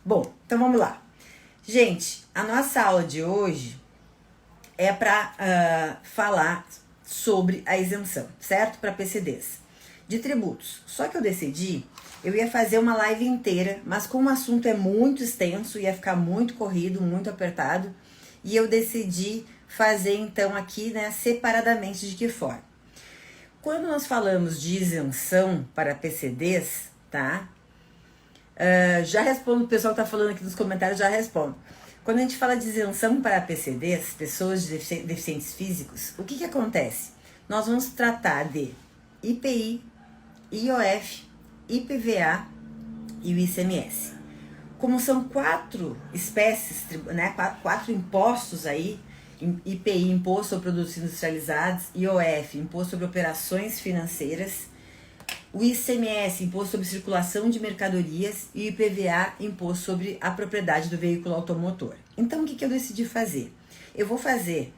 Bom, então vamos lá. Gente, a nossa aula de hoje é para falar sobre a isenção, certo? Para PCDs de tributos. Só que eu ia fazer uma live inteira, mas como o assunto é muito extenso, ia ficar muito corrido, muito apertado, e eu decidi fazer então aqui, né, separadamente. De que forma? Quando nós falamos de isenção para PCDs, tá? Já respondo, o pessoal que tá falando aqui nos comentários, já respondo. Quando a gente fala de isenção para PCDs, pessoas de deficientes físicos, o que acontece? Nós vamos tratar de IPI, IOF, IPVA e o ICMS. Como são 4 espécies, né, 4 impostos aí, IPI, Imposto sobre Produtos Industrializados, IOF, Imposto sobre Operações Financeiras, o ICMS, Imposto sobre Circulação de Mercadorias, e o IPVA, Imposto sobre a Propriedade do Veículo Automotor. Então, o que eu decidi fazer? Eu vou fazer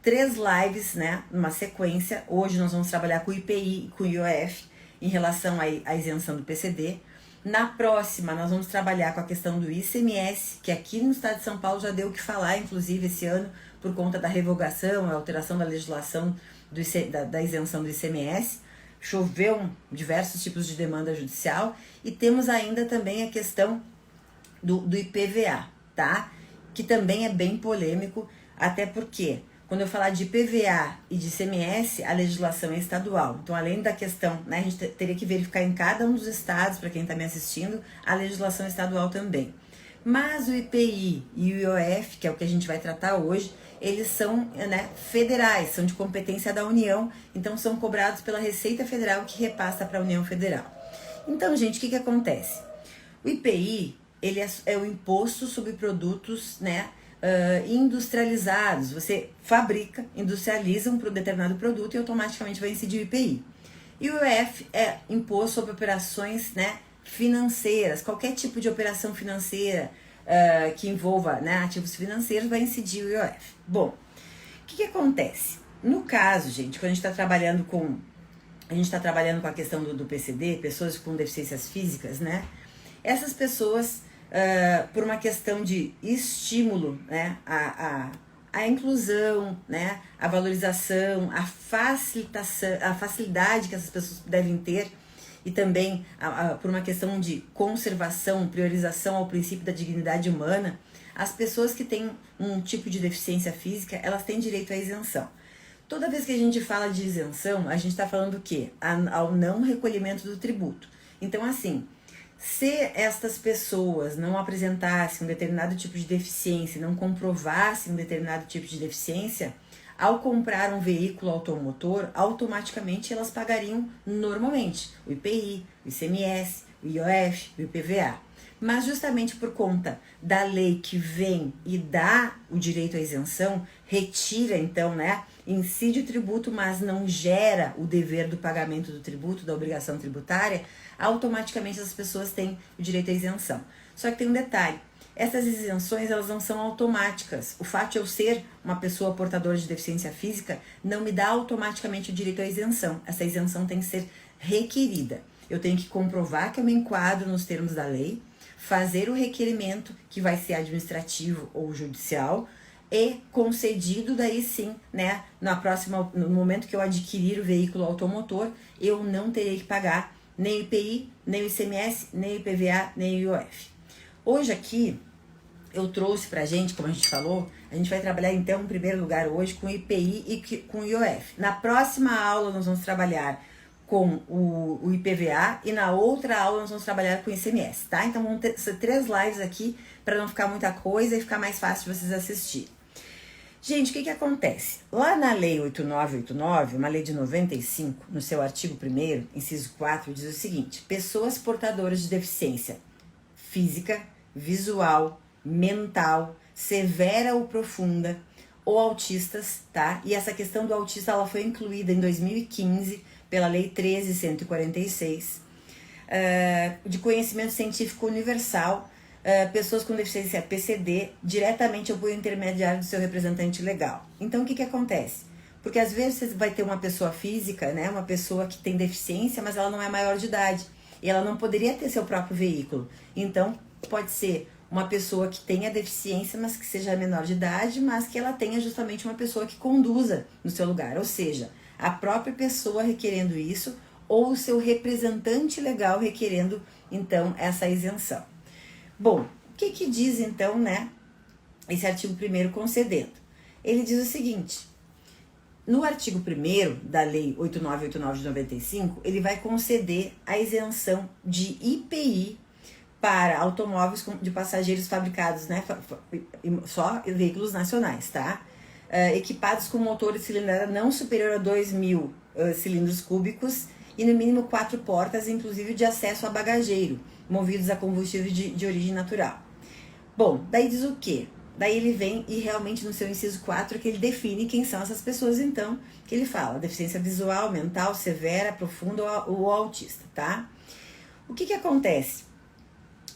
3 lives, né, numa sequência. Hoje nós vamos trabalhar com o IPI e com o IOF em relação à isenção do PCD. Na próxima, nós vamos trabalhar com a questão do ICMS, que aqui no estado de São Paulo já deu o que falar, inclusive, esse ano, por conta da revogação, a alteração da legislação da isenção do ICMS. Choveu diversos tipos de demanda judicial, e temos ainda também a questão do IPVA, tá? Que também é bem polêmico, até porque quando eu falar de IPVA e de ICMS, a legislação é estadual. Então, além da questão, né, a gente teria que verificar em cada um dos estados, para quem está me assistindo, a legislação estadual também. Mas o IPI e o IOF, que é o que a gente vai tratar hoje, eles são, né, federais, são de competência da União, então são cobrados pela Receita Federal, que repassa para a União Federal. Então, gente, o que acontece? O IPI, ele é o imposto sobre produtos, né, industrializados. Você fabrica, industrializa um determinado produto e automaticamente vai incidir o IPI. E o IOF é imposto sobre operações, né, financeiras. Qualquer tipo de operação financeira que envolva, né, ativos financeiros vai incidir o IOF. Bom, o que acontece? No caso, gente, quando a gente está trabalhando com a questão do PCD, pessoas com deficiências físicas, né? Essas pessoas, por uma questão de estímulo, né, a inclusão, né, a valorização, a facilitação, a facilidade que essas pessoas devem ter, e também por uma questão de conservação, priorização ao princípio da dignidade humana, as pessoas que têm um tipo de deficiência física, elas têm direito à isenção. Toda vez que a gente fala de isenção, a gente está falando o quê? Ao não recolhimento do tributo. Então, assim, se estas pessoas não apresentassem um determinado tipo de deficiência, não comprovassem um determinado tipo de deficiência, ao comprar um veículo automotor, automaticamente elas pagariam normalmente o IPI, o ICMS, o IOF, o IPVA. Mas justamente por conta da lei que vem e dá o direito à isenção, retira então, né, incide o tributo, mas não gera o dever do pagamento do tributo, da obrigação tributária, automaticamente as pessoas têm o direito à isenção. Só que tem um detalhe. Essas isenções, elas não são automáticas. O fato de eu ser uma pessoa portadora de deficiência física não me dá automaticamente o direito à isenção. Essa isenção tem que ser requerida. Eu tenho que comprovar que eu me enquadro nos termos da lei, fazer o requerimento, que vai ser administrativo ou judicial, e concedido daí sim, né, no momento que eu adquirir o veículo automotor, eu não terei que pagar nem o IPI, nem o ICMS, nem o IPVA, nem o IOF. Hoje aqui, eu trouxe pra gente, como a gente falou, a gente vai trabalhar então em primeiro lugar hoje com o IPI e com o IOF. Na próxima aula nós vamos trabalhar com o IPVA e na outra aula nós vamos trabalhar com o ICMS, tá? Então vão ter 3 lives aqui para não ficar muita coisa e ficar mais fácil de vocês assistirem. Gente, o que acontece? Lá na Lei 8989, uma lei de 95, no seu artigo 1º, inciso 4, diz o seguinte: pessoas portadoras de deficiência física, visual, mental, severa ou profunda, ou autistas, tá? E essa questão do autista, ela foi incluída em 2015 pela Lei 13.146, de conhecimento científico universal, pessoas com deficiência PCD, diretamente ao apoio intermediário do seu representante legal. Então, o que acontece? Porque às vezes você vai ter uma pessoa física, né, uma pessoa que tem deficiência, mas ela não é maior de idade, e ela não poderia ter seu próprio veículo. Então, pode ser uma pessoa que tenha deficiência, mas que seja menor de idade, mas que ela tenha justamente uma pessoa que conduza no seu lugar, ou seja, a própria pessoa requerendo isso ou o seu representante legal requerendo, então, essa isenção. Bom, o que diz, então, né, esse artigo 1º concedendo? Ele diz o seguinte: no artigo 1º da Lei 8989 de 95, ele vai conceder a isenção de IPI para automóveis de passageiros fabricados, né, só veículos nacionais, tá? Equipados com motor de cilindrada não superior a 2.000 cilindros cúbicos e no mínimo 4 portas, inclusive de acesso a bagageiro, movidos a combustível de origem natural. Bom, daí diz o quê? Daí ele vem e realmente no seu inciso 4 que ele define quem são essas pessoas, então, que ele fala: deficiência visual, mental, severa, profunda ou autista, tá? O que acontece?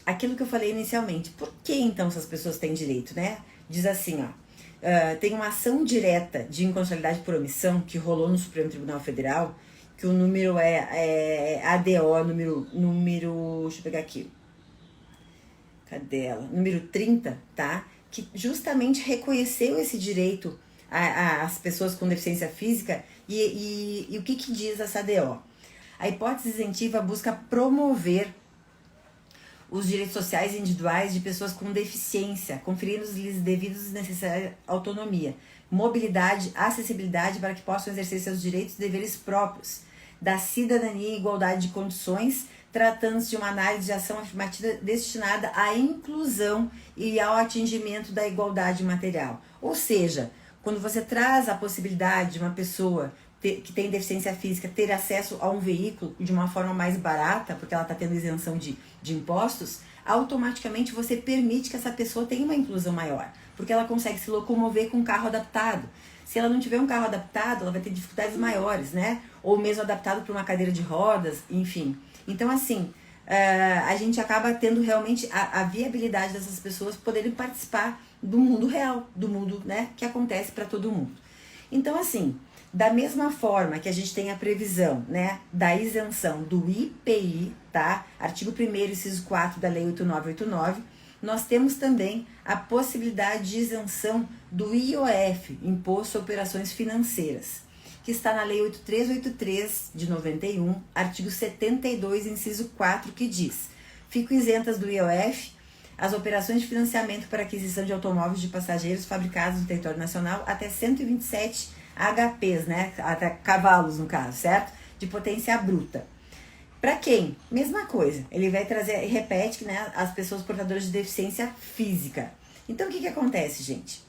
Aquilo que eu falei inicialmente, por que então essas pessoas têm direito, né? Diz assim, ó, tem uma ação direta de inconstitucionalidade por omissão que rolou no Supremo Tribunal Federal, que o número é ADO, número, deixa eu pegar aqui, cadê ela? Número 30, tá? Que justamente reconheceu esse direito às pessoas com deficiência física e o que diz essa ADO? A hipótese isentiva busca promover os direitos sociais e individuais de pessoas com deficiência, conferindo-lhes devidos e necessária autonomia, mobilidade, acessibilidade para que possam exercer seus direitos e deveres próprios, da cidadania e igualdade de condições, tratando-se de uma análise de ação afirmativa destinada à inclusão e ao atingimento da igualdade material. Ou seja, quando você traz a possibilidade de uma pessoa que tem deficiência física ter acesso a um veículo de uma forma mais barata, porque ela está tendo isenção de impostos, automaticamente você permite que essa pessoa tenha uma inclusão maior, porque ela consegue se locomover com um carro adaptado. Se ela não tiver um carro adaptado, ela vai ter dificuldades maiores, né? Ou mesmo adaptado para uma cadeira de rodas, enfim. Então, assim, a gente acaba tendo realmente a viabilidade dessas pessoas poderem participar do mundo real, do mundo, né, que acontece para todo mundo. Então, assim, da mesma forma que a gente tem a previsão, né, da isenção do IPI, tá? Artigo 1º, inciso 4 da Lei 8989, nós temos também a possibilidade de isenção do IOF, Imposto sobre Operações Financeiras, que está na Lei 8383 de 91, artigo 72, inciso 4, que diz: ficam isentas do IOF as operações de financiamento para aquisição de automóveis de passageiros fabricados no território nacional até 127 HPs, né, até cavalos no caso, certo? De potência bruta. Para quem? Mesma coisa, ele vai trazer, repete, né, as pessoas portadoras de deficiência física. Então o que acontece, gente?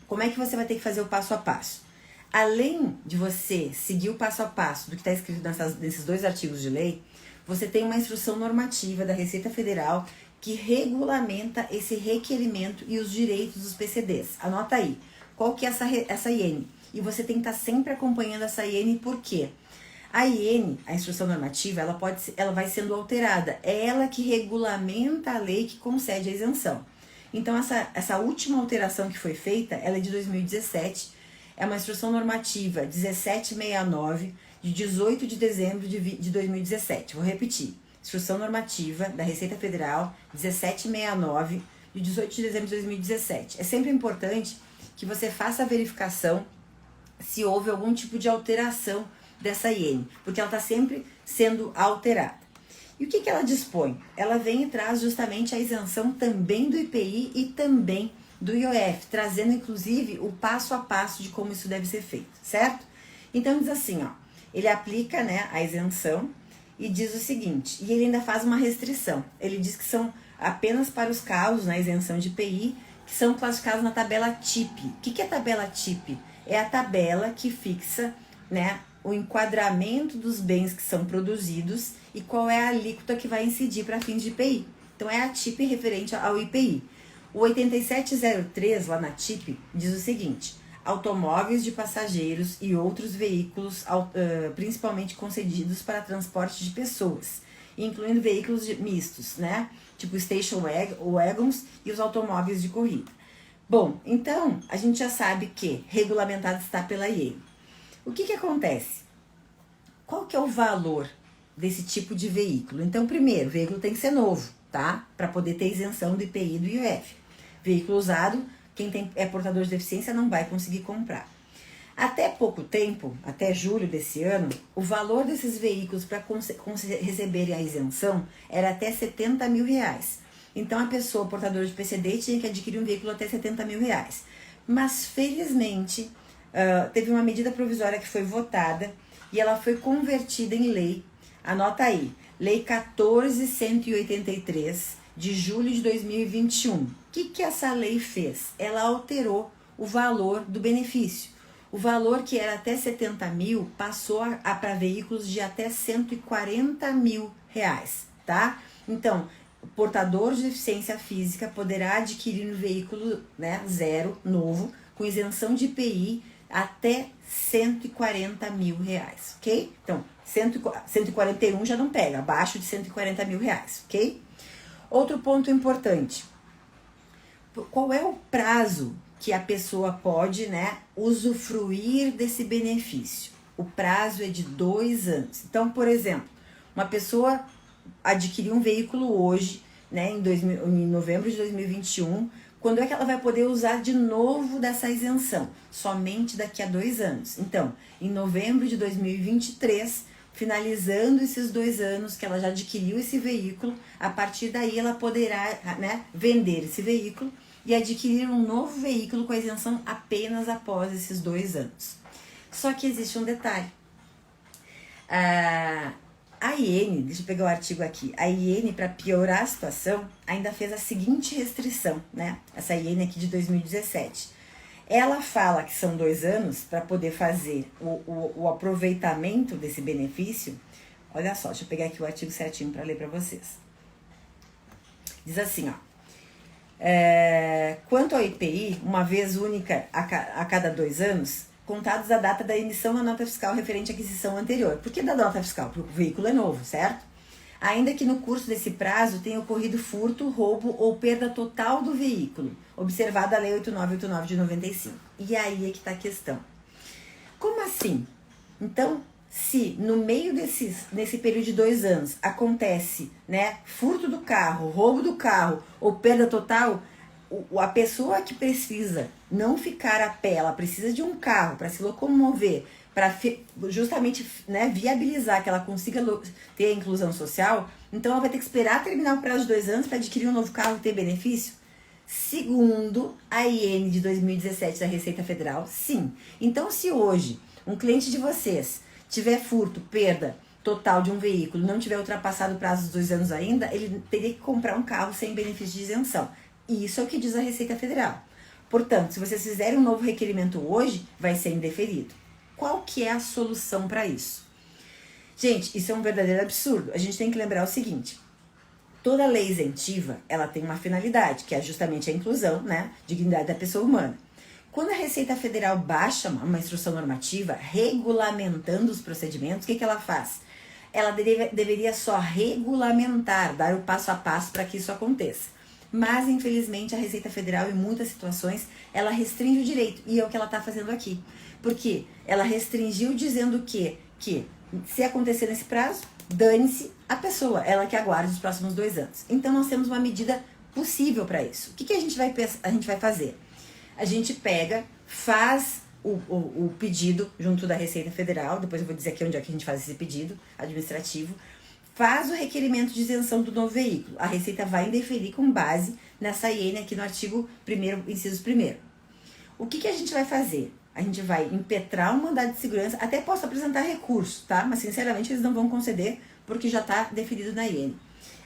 Como é que você vai ter que fazer o passo a passo? Além de você seguir o passo a passo do que está escrito nesses 2 artigos de lei, você tem uma instrução normativa da Receita Federal que regulamenta esse requerimento e os direitos dos PCDs. Anota aí, qual que é essa IN? E você tem que estar sempre acompanhando essa IN, por quê? A IN, a instrução normativa, ela vai sendo alterada. É ela que regulamenta a lei que concede a isenção. Então, essa última alteração que foi feita, ela é de 2017, é uma instrução normativa 1769, de 18 de dezembro de 2017. Vou repetir. Instrução normativa da Receita Federal 1769, de 18 de dezembro de 2017. É sempre importante que você faça a verificação se houve algum tipo de alteração dessa IN, porque ela está sempre sendo alterada. E o que ela dispõe? Ela vem e traz justamente a isenção também do IPI e também do IOF, trazendo inclusive o passo a passo de como isso deve ser feito, certo? Então diz assim, ó, ele aplica, né, a isenção e diz o seguinte, e ele ainda faz uma restrição, ele diz que são apenas para os casos na isenção de IPI que são classificados na tabela TIP. O que é a tabela TIP? É a tabela que fixa, né, o enquadramento dos bens que são produzidos e qual é a alíquota que vai incidir para fins de IPI. Então é a TIP referente ao IPI. O 8703 lá na TIP diz o seguinte: automóveis de passageiros e outros veículos, principalmente concedidos para transporte de pessoas, incluindo veículos mistos, né, tipo station wagons e os automóveis de corrida. Bom, então, a gente já sabe que regulamentado está pela IEM. O que acontece? Qual que é o valor desse tipo de veículo? Então, primeiro, o veículo tem que ser novo, tá? Para poder ter isenção do IPI e do IOF. Veículo usado, quem é portador de deficiência não vai conseguir comprar. Até pouco tempo, até julho desse ano, o valor desses veículos para receberem a isenção era até R$70 mil. Então a pessoa portadora de PCD tinha que adquirir um veículo até R$70 mil. Mas felizmente teve uma medida provisória que foi votada e ela foi convertida em lei. Anota aí, Lei 14.183 de julho de 2021. O que essa lei fez? Ela alterou o valor do benefício. O valor que era até 70 mil passou para veículos de até 140 mil reais, tá? Então, o portador de deficiência física poderá adquirir um veículo, né, zero, novo, com isenção de IPI até 140 mil reais, ok? Então, 141 já não pega, abaixo de 140 mil reais, ok? Outro ponto importante, qual é o prazo que a pessoa pode, né, usufruir desse benefício? O prazo é de 2 anos. Então, por exemplo, uma pessoa adquiriu um veículo hoje, né, em novembro de 2021, quando é que ela vai poder usar de novo dessa isenção? Somente daqui a 2 anos. Então, em novembro de 2023, finalizando esses 2 anos que ela já adquiriu esse veículo, a partir daí ela poderá, né, vender esse veículo e adquirir um novo veículo com a isenção apenas após esses 2 anos. Só que existe um detalhe. A IN, deixa eu pegar o artigo aqui, a IN, para piorar a situação, ainda fez a seguinte restrição, né? Essa IN aqui de 2017. Ela fala que são 2 anos para poder fazer o aproveitamento desse benefício. Olha só, deixa eu pegar aqui o artigo certinho para ler para vocês. Diz assim, ó. Quanto ao IPI, uma vez única a cada 2 anos, contados a data da emissão da nota fiscal referente à aquisição anterior. Por que da nota fiscal? Porque o veículo é novo, certo? Ainda que no curso desse prazo tenha ocorrido furto, roubo ou perda total do veículo, observada a Lei 8989 de 95. E aí é que está a questão. Como assim? Então, se no meio nesse período de 2 anos acontece, né, furto do carro, roubo do carro ou perda total, a pessoa que precisa não ficar a pé, ela precisa de um carro para se locomover, para justamente, né, viabilizar que ela consiga ter a inclusão social, então ela vai ter que esperar terminar o prazo de 2 anos para adquirir um novo carro e ter benefício? Segundo a IN de 2017 da Receita Federal, sim. Então, se hoje um cliente de vocês tiver furto, perda total de um veículo, não tiver ultrapassado o prazo dos 2 anos ainda, ele teria que comprar um carro sem benefício de isenção. Isso é o que diz a Receita Federal. Portanto, se vocês fizerem um novo requerimento hoje, vai ser indeferido. Qual que é a solução para isso? Gente, isso é um verdadeiro absurdo. A gente tem que lembrar o seguinte: toda lei isentiva, ela tem uma finalidade, que é justamente a inclusão, né, dignidade da pessoa humana. Quando a Receita Federal baixa uma instrução normativa regulamentando os procedimentos, o que ela faz? Ela deveria só regulamentar, dar o passo a passo para que isso aconteça. Mas, infelizmente, a Receita Federal, em muitas situações, ela restringe o direito. E é o que ela está fazendo aqui. Porque ela restringiu dizendo que se acontecer nesse prazo, dane-se a pessoa, ela que aguarde os próximos 2 anos. Então, nós temos uma medida possível para isso. O que a gente vai fazer? A gente pega, faz o pedido junto da Receita Federal, depois eu vou dizer aqui onde é que a gente faz esse pedido administrativo, faz o requerimento de isenção do novo veículo. A Receita vai indeferir com base nessa IN aqui no artigo 1º, inciso 1º. O que a gente vai fazer? A gente vai impetrar um mandado de segurança, até posso apresentar recurso, tá? Mas sinceramente eles não vão conceder porque já está definido na IN.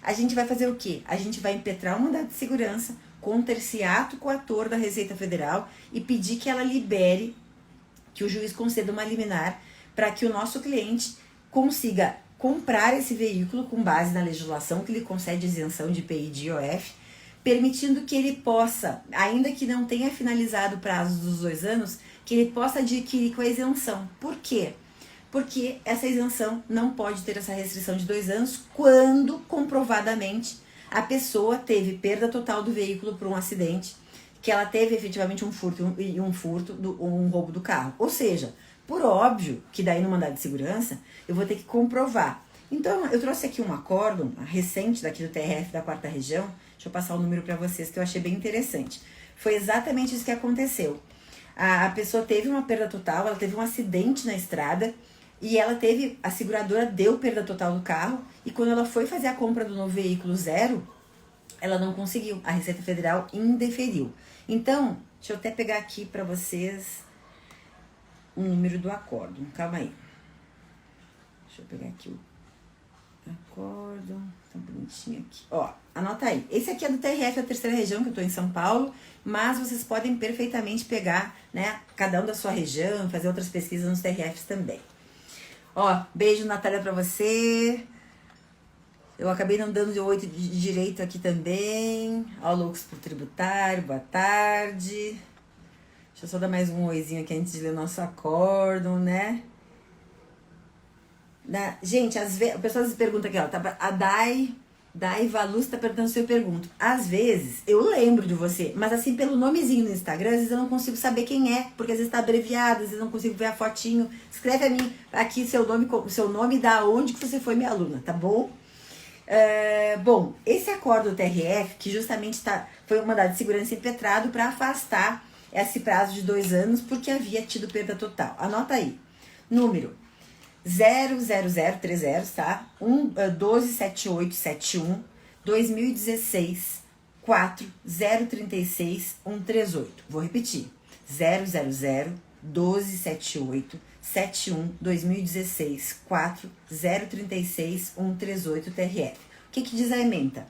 A gente vai fazer o quê? A gente vai impetrar um mandado de segurança contra esse ato coator da Receita Federal e pedir que ela libere, que o juiz conceda uma liminar para que o nosso cliente consiga comprar esse veículo com base na legislação que lhe concede isenção de IPI e de IOF, permitindo que ele possa, ainda que não tenha finalizado o prazo dos 2 anos, que ele possa adquirir com a isenção. Por quê? Porque essa isenção não pode ter essa restrição de 2 anos quando comprovadamente a pessoa teve perda total do veículo por um acidente, que ela teve efetivamente um roubo do carro. Ou seja, por óbvio que daí no mandado de segurança eu vou ter que comprovar Então, eu trouxe aqui um acórdão recente daqui do TRF da 4ª Região. Deixa eu passar o número para vocês que eu achei bem interessante. Foi exatamente isso que aconteceu. A pessoa teve uma perda total, ela teve um acidente na estrada e a seguradora deu perda total do carro e quando ela foi fazer a compra do novo veículo zero, ela não conseguiu. A Receita Federal indeferiu. Então, deixa eu até pegar aqui para vocês o número do acórdão. Calma aí. Deixa eu pegar aqui o acórdão. Tá bonitinho aqui. Ó, anota aí. Esse aqui é do TRF da 3ª Região, que eu tô em São Paulo, mas vocês podem perfeitamente pegar, né, cada um da sua região, fazer outras pesquisas nos TRFs também. Ó, beijo, Natália, pra você. Eu acabei não dando de 8 de direito aqui também. Ó, loucos pro tributário, boa tarde. Deixa eu só dar mais um oizinho aqui antes de ler o nosso acórdão, né? Gente, às vezes, as pessoas perguntam aqui, ó, a Dai Valus tá perguntando se eu pergunto. Às vezes, eu lembro de você, mas assim, pelo nomezinho no Instagram, às vezes eu não consigo saber quem é, porque às vezes tá abreviado, às vezes eu não consigo ver a fotinho. Escreve a mim aqui seu nome da onde que você foi minha aluna, tá bom? Bom, esse acordo do TRF, que justamente foi um mandado de segurança impetrado para afastar esse prazo de 2 anos, porque havia tido perda total. Anota aí, número 00030, tá? 127871 2016 4036 138. Vou repetir. 000 1278 71 2016 4036 138 TRF. O que diz a ementa?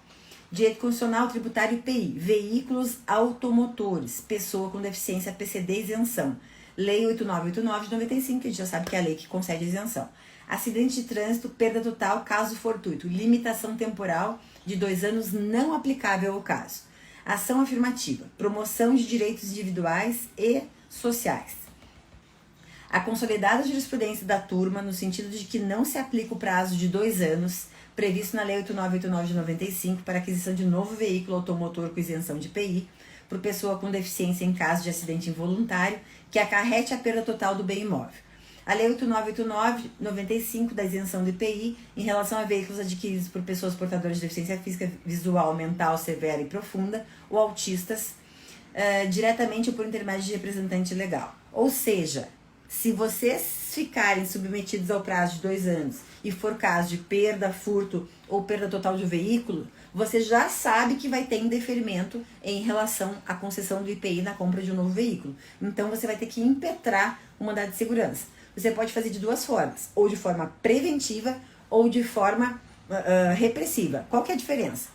Direito Constitucional Tributário IPI, veículos automotores, pessoa com deficiência PCD isenção. Lei 8989 de 95, que a gente já sabe que é a lei que concede isenção. Acidente de trânsito, perda total, caso fortuito. Limitação temporal de 2 anos não aplicável ao caso. Ação afirmativa, promoção de direitos individuais e sociais. A consolidada jurisprudência da turma, no sentido de que não se aplica o prazo de 2 anos, previsto na Lei 8989 de 95, para aquisição de novo veículo automotor com isenção de IPI, por pessoa com deficiência em caso de acidente involuntário, que acarrete a perda total do bem imóvel. A Lei 8989/95 da isenção do IPI, em relação a veículos adquiridos por pessoas portadoras de deficiência física, visual, mental, severa e profunda, ou autistas, diretamente ou por intermédio de representante legal. Ou seja, se vocês ficarem submetidos ao prazo de 2 anos e for caso de perda, furto ou perda total de veículo, você já sabe que vai ter indeferimento em relação à concessão do IPI na compra de um novo veículo. Então, você vai ter que impetrar o mandado de segurança. Você pode fazer de 2 formas, ou de forma preventiva ou de forma repressiva. Qual que é a diferença?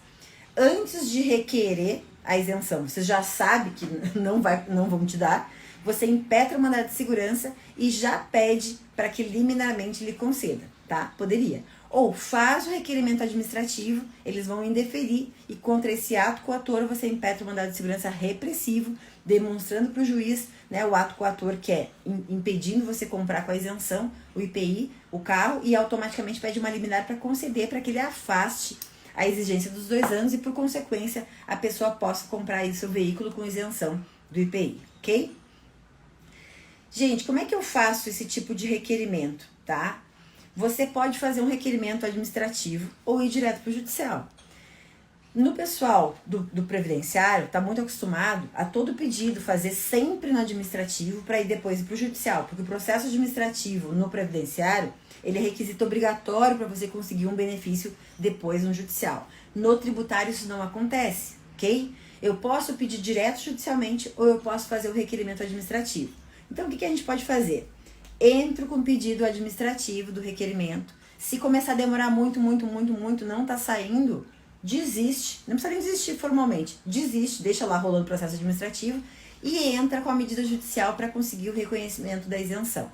Antes de requerer a isenção, você já sabe que não vão te dar, você impetra o mandado de segurança e já pede para que liminarmente lhe conceda, tá? Poderia. Ou faz o requerimento administrativo, eles vão indeferir e contra esse ato coator você impetra o mandado de segurança repressivo, demonstrando para o juiz, né, o ato coator que é impedindo você comprar com a isenção, o IPI, o carro, e automaticamente pede uma liminar para conceder, para que ele afaste a exigência dos 2 anos e, por consequência, a pessoa possa comprar aí seu veículo com isenção do IPI, ok? Gente, como é que eu faço esse tipo de requerimento, tá? Você pode fazer um requerimento administrativo ou ir direto para o judicial. No pessoal do previdenciário, está muito acostumado a todo pedido fazer sempre no administrativo para ir depois para o judicial, porque o processo administrativo no previdenciário, ele é requisito obrigatório para você conseguir um benefício depois no judicial. No tributário isso não acontece, ok? Eu posso pedir direto judicialmente ou eu posso fazer o requerimento administrativo. Então, o que a gente pode fazer? Entro com o pedido administrativo do requerimento. Se começar a demorar muito, não está saindo, desiste. Não precisa nem desistir formalmente. Desiste, deixa lá rolando o processo administrativo e entra com a medida judicial para conseguir o reconhecimento da isenção.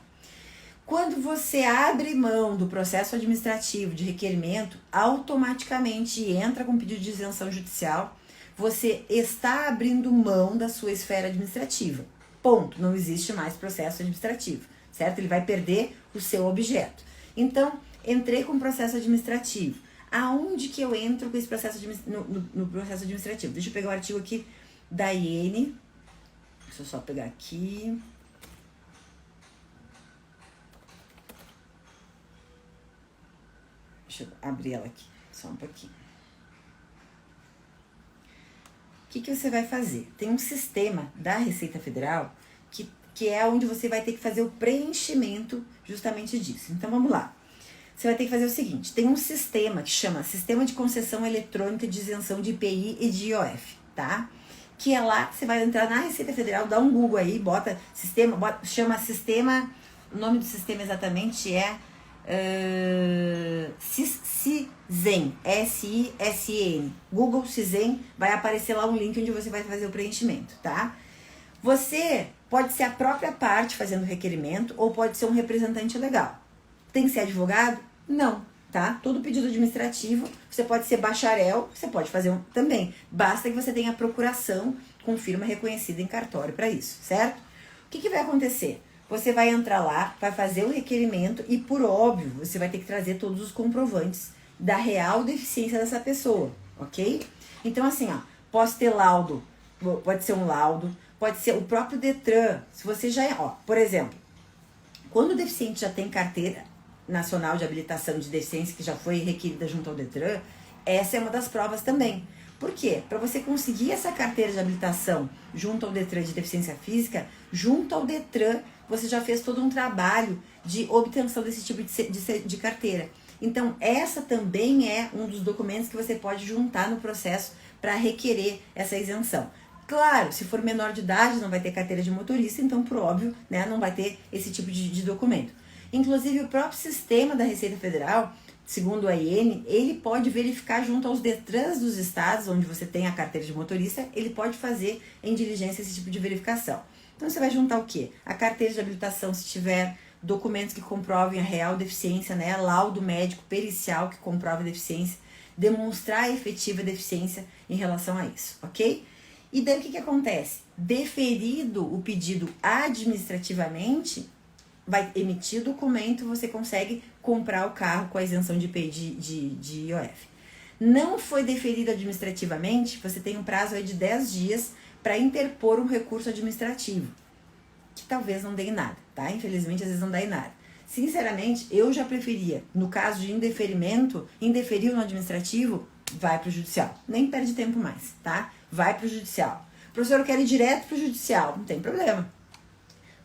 Quando você abre mão do processo administrativo de requerimento, automaticamente entra com o pedido de isenção judicial, você está abrindo mão da sua esfera administrativa. Ponto. Não existe mais processo administrativo, certo? Ele vai perder o seu objeto. Então, entrei com o processo administrativo. Aonde que eu entro com esse processo no processo administrativo? Deixa eu pegar o artigo aqui da Iene. Deixa eu só pegar aqui. Deixa Deixa eu abrir ela aqui, só um pouquinho. O que você vai fazer? Tem um sistema da Receita Federal que é onde você vai ter que fazer o preenchimento justamente disso. Então, vamos lá. Você vai ter que fazer o seguinte, tem um sistema que chama Sistema de Concessão Eletrônica de Isenção de IPI e de IOF, tá? Que é lá, você vai entrar na Receita Federal, dá um Google aí, bota sistema, chama sistema, o nome do sistema exatamente é Cizen, S-I-S-N, Google Cizen, vai aparecer lá um link onde você vai fazer o preenchimento, tá? Você pode ser a própria parte fazendo o requerimento ou pode ser um representante legal. Tem que ser advogado? Não, tá? Todo pedido administrativo, você pode ser bacharel, você pode fazer um também. Basta que você tenha procuração com firma reconhecida em cartório para isso, certo? O que vai acontecer? Você vai entrar lá, vai fazer o requerimento e, por óbvio, você vai ter que trazer todos os comprovantes da real deficiência dessa pessoa, ok? Então, assim, ó, posso ter laudo, pode ser um laudo, pode ser o próprio Detran, se você já, ó, por exemplo, quando o deficiente já tem carteira nacional de habilitação de deficiência que já foi requerida junto ao Detran, essa é uma das provas também. Por quê? Para você conseguir essa carteira de habilitação junto ao Detran de deficiência física, junto ao Detran, você já fez todo um trabalho de obtenção desse tipo de carteira. Então, essa também é um dos documentos que você pode juntar no processo para requerer essa isenção. Claro, se for menor de idade, não vai ter carteira de motorista, então, por óbvio, né, não vai ter esse tipo de documento. Inclusive, o próprio sistema da Receita Federal, segundo a IN, ele pode verificar junto aos Detrans dos estados, onde você tem a carteira de motorista, ele pode fazer em diligência esse tipo de verificação. Então, você vai juntar o quê? A carteira de habilitação, se tiver documentos que comprovem a real deficiência, né, laudo médico pericial que comprova a deficiência, demonstrar a efetiva deficiência em relação a isso, ok? E daí o que acontece? Deferido o pedido administrativamente, vai emitir o documento, você consegue comprar o carro com a isenção de IPI de IOF. Não foi deferido administrativamente, você tem um prazo aí de 10 dias para interpor um recurso administrativo, que talvez não dê em nada, tá? Infelizmente, às vezes não dá em nada. Sinceramente, eu já preferia, no caso de indeferimento, indeferiu no administrativo, vai para o judicial. Nem perde tempo mais, tá? Vai para o judicial. Professor, eu quero ir direto para o judicial, não tem problema.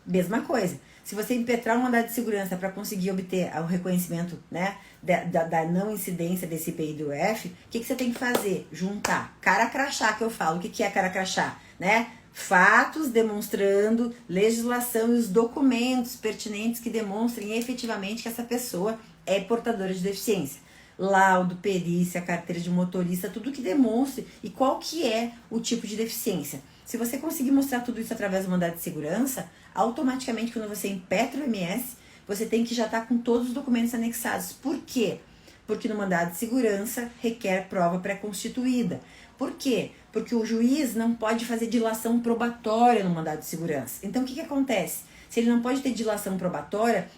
Mesma coisa. Se você impetrar um mandado de segurança para conseguir obter o reconhecimento, né, da não incidência desse IPI do IOF, o que você tem que fazer? Juntar. Cara crachá, que eu falo. O que é cara crachá? Né? Fatos demonstrando legislação e os documentos pertinentes que demonstrem efetivamente que essa pessoa é portadora de deficiência. Laudo, perícia, carteira de motorista, tudo que demonstre e qual que é o tipo de deficiência. Se você conseguir mostrar tudo isso através do mandado de segurança, automaticamente quando você impetra o MS, você tem que já estar com todos os documentos anexados. Por quê? Porque no mandado de segurança requer prova pré-constituída. Por quê? Porque o juiz não pode fazer dilação probatória no mandado de segurança. Então o que acontece? Se ele não pode ter dilação probatória,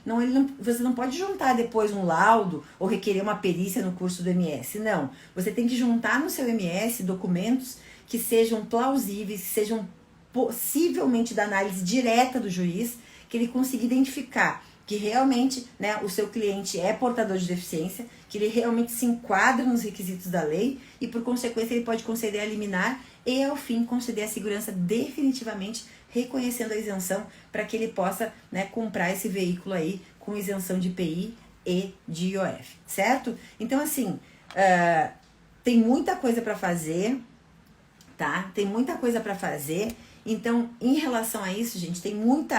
você não pode juntar depois um laudo ou requerer uma perícia no curso do MS. Não. Você tem que juntar no seu MS documentos que sejam plausíveis, que sejam possivelmente da análise direta do juiz, que ele consiga identificar que realmente, né, o seu cliente é portador de deficiência, que ele realmente se enquadra nos requisitos da lei e, por consequência, ele pode conceder a liminar e, ao fim, conceder a segurança definitivamente, reconhecendo a isenção para que ele possa, né, comprar esse veículo aí com isenção de IPI e de IOF, certo? Então, assim, tem muita coisa para fazer, tá? Tem muita coisa para fazer. Então, em relação a isso, gente, tem muita...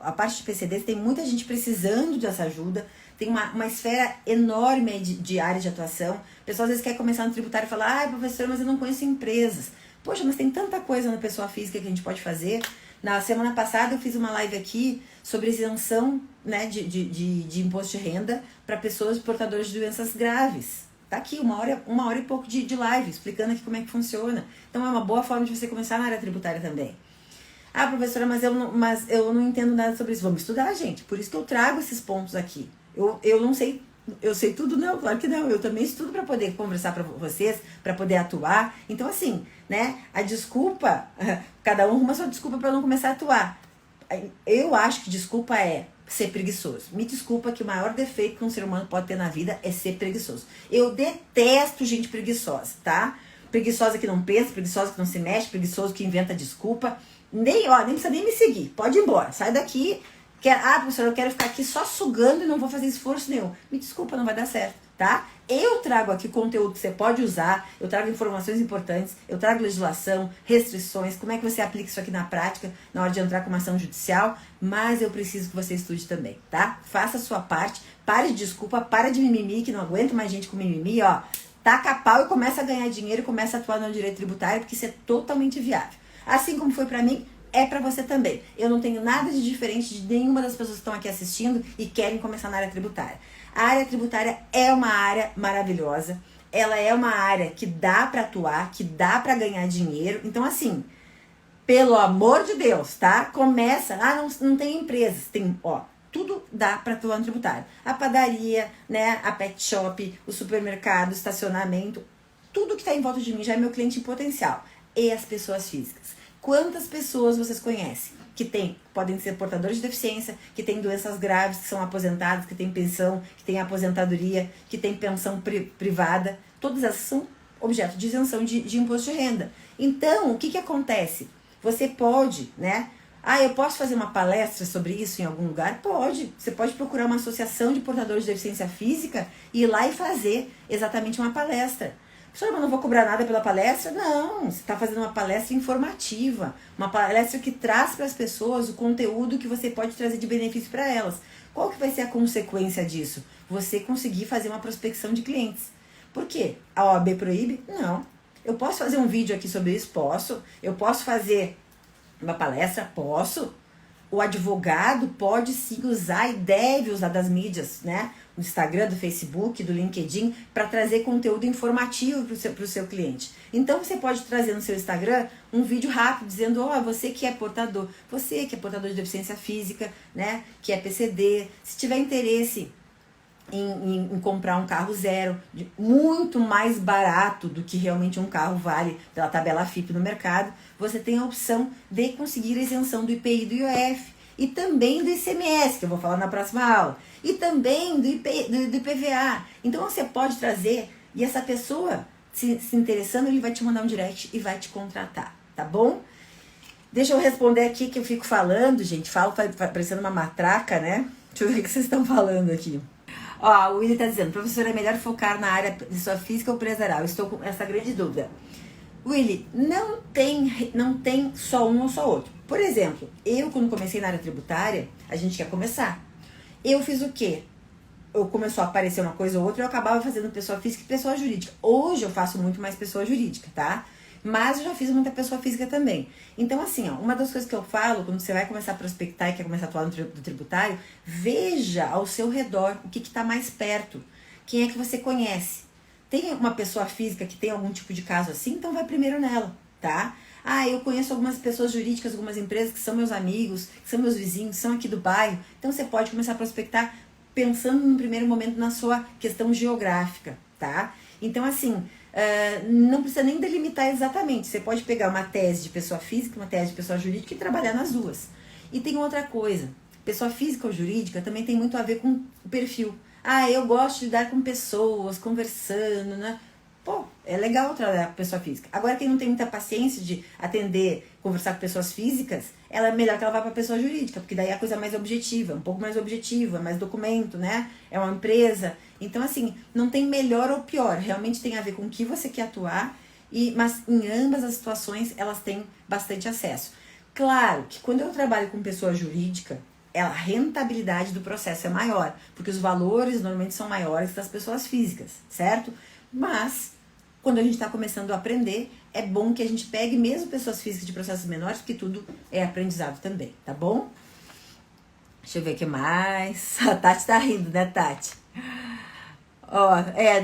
A parte de PCDs, tem muita gente precisando dessa ajuda. Tem uma esfera enorme de área de atuação. O pessoal às vezes quer começar no tributário e falar: professor, mas eu não conheço empresas. Poxa, mas tem tanta coisa na pessoa física que a gente pode fazer. Na semana passada eu fiz uma live aqui sobre isenção, né, de imposto de renda para pessoas portadoras de doenças graves. Tá aqui, uma hora e pouco de live, explicando aqui como é que funciona. Então é uma boa forma de você começar na área tributária também. Professora, mas eu não entendo nada sobre isso. Vamos estudar, gente. Por isso que eu trago esses pontos aqui. Eu não sei, eu sei tudo, não, claro que não. Eu também estudo para poder conversar para vocês, para poder atuar. Então, assim, né, a desculpa, cada um arruma sua desculpa para não começar a atuar. Eu acho que desculpa é ser preguiçoso. Me desculpa que o maior defeito que um ser humano pode ter na vida é ser preguiçoso. Eu detesto gente preguiçosa, tá? Preguiçosa que não pensa, preguiçosa que não se mexe, preguiçoso que inventa desculpa. Nem precisa nem me seguir. Pode ir embora. Sai daqui. Professora, eu quero ficar aqui só sugando e não vou fazer esforço nenhum. Me desculpa, não vai dar certo, tá? Eu trago aqui conteúdo que você pode usar, eu trago informações importantes, eu trago legislação, restrições, como é que você aplica isso aqui na prática, na hora de entrar com uma ação judicial, mas eu preciso que você estude também, tá? Faça a sua parte, pare de desculpa, para de mimimi, que não aguento mais gente com mimimi, ó. Taca pau e começa a ganhar dinheiro, começa a atuar no direito tributário, porque isso é totalmente viável. Assim como foi pra mim, é pra você também. Eu não tenho nada de diferente de nenhuma das pessoas que estão aqui assistindo e querem começar na área tributária. A área tributária é uma área maravilhosa. Ela é uma área que dá pra atuar, que dá pra ganhar dinheiro. Então, assim, pelo amor de Deus, tá? Começa. Não tem empresas. Tem, tudo dá pra atuar no tributário. A padaria, né? A pet shop, o supermercado, o estacionamento. Tudo que tá em volta de mim já é meu cliente em potencial. E as pessoas físicas. Quantas pessoas vocês conhecem que podem ser portadores de deficiência, que têm doenças graves, que são aposentados, que têm pensão, que têm aposentadoria, que têm pensão privada? Todas essas são objeto de isenção de imposto de renda. Então, o que acontece? Você pode, né? Eu posso fazer uma palestra sobre isso em algum lugar? Pode. Você pode procurar uma associação de portadores de deficiência física e ir lá e fazer exatamente uma palestra. Professora, mas não vou cobrar nada pela palestra? Não, você está fazendo uma palestra informativa, uma palestra que traz para as pessoas o conteúdo que você pode trazer de benefício para elas. Qual que vai ser a consequência disso? Você conseguir fazer uma prospecção de clientes. Por quê? A OAB proíbe? Não. Eu posso fazer um vídeo aqui sobre isso? Posso. Eu posso fazer uma palestra? Posso. O advogado pode sim usar e deve usar das mídias, né? Do Instagram, do Facebook, do LinkedIn, para trazer conteúdo informativo para o seu cliente. Então você pode trazer no seu Instagram um vídeo rápido dizendo, você que é portador de deficiência física, né? Que é PCD, se tiver interesse em comprar um carro zero, muito mais barato do que realmente um carro vale pela tabela FIP no mercado, você tem a opção de conseguir a isenção do IPI e do IOF, e também do ICMS, que eu vou falar na próxima aula, e também do IPVA. Então você pode trazer, e essa pessoa, se interessando, ele vai te mandar um direct e vai te contratar, tá bom? Deixa eu responder aqui que eu fico falando, gente, falo parecendo uma matraca, né? Deixa eu ver o que vocês estão falando aqui. O Willy tá dizendo, professor, é melhor focar na área de pessoa física ou empresarial? Estou com essa grande dúvida. Willy, não tem só um ou só outro. Por exemplo, eu quando comecei na área tributária, a gente quer começar. Eu fiz o quê? Começou a aparecer uma coisa ou outra, eu acabava fazendo pessoa física e pessoa jurídica. Hoje eu faço muito mais pessoa jurídica, tá? Mas eu já fiz muita pessoa física também. Então, assim, uma das coisas que eu falo, quando você vai começar a prospectar e quer começar a atuar no tributário, veja ao seu redor o que está mais perto. Quem é que você conhece? Tem uma pessoa física que tem algum tipo de caso assim? Então vai primeiro nela, tá? Eu conheço algumas pessoas jurídicas, algumas empresas que são meus amigos, que são meus vizinhos, que são aqui do bairro. Então você pode começar a prospectar pensando no primeiro momento na sua questão geográfica, tá? Então, assim, não precisa nem delimitar exatamente. Você pode pegar uma tese de pessoa física, uma tese de pessoa jurídica e trabalhar nas duas. E tem outra coisa. Pessoa física ou jurídica também tem muito a ver com o perfil. Eu gosto de lidar com pessoas, conversando, né? Pô, é legal trabalhar com pessoa física. Agora, quem não tem muita paciência de atender, conversar com pessoas físicas, é melhor que ela vá para pessoa jurídica, porque daí é a coisa mais objetiva, um pouco mais objetiva, mais documento, né? É uma empresa. Então, assim, não tem melhor ou pior. Realmente tem a ver com o que você quer atuar, mas em ambas as situações, elas têm bastante acesso. Claro que quando eu trabalho com pessoa jurídica, a rentabilidade do processo é maior, porque os valores normalmente são maiores das pessoas físicas, certo? Mas, quando a gente está começando a aprender, é bom que a gente pegue mesmo pessoas físicas de processos menores, porque tudo é aprendizado também, tá bom? Deixa eu ver o que mais. A Tati tá rindo, né, Tati?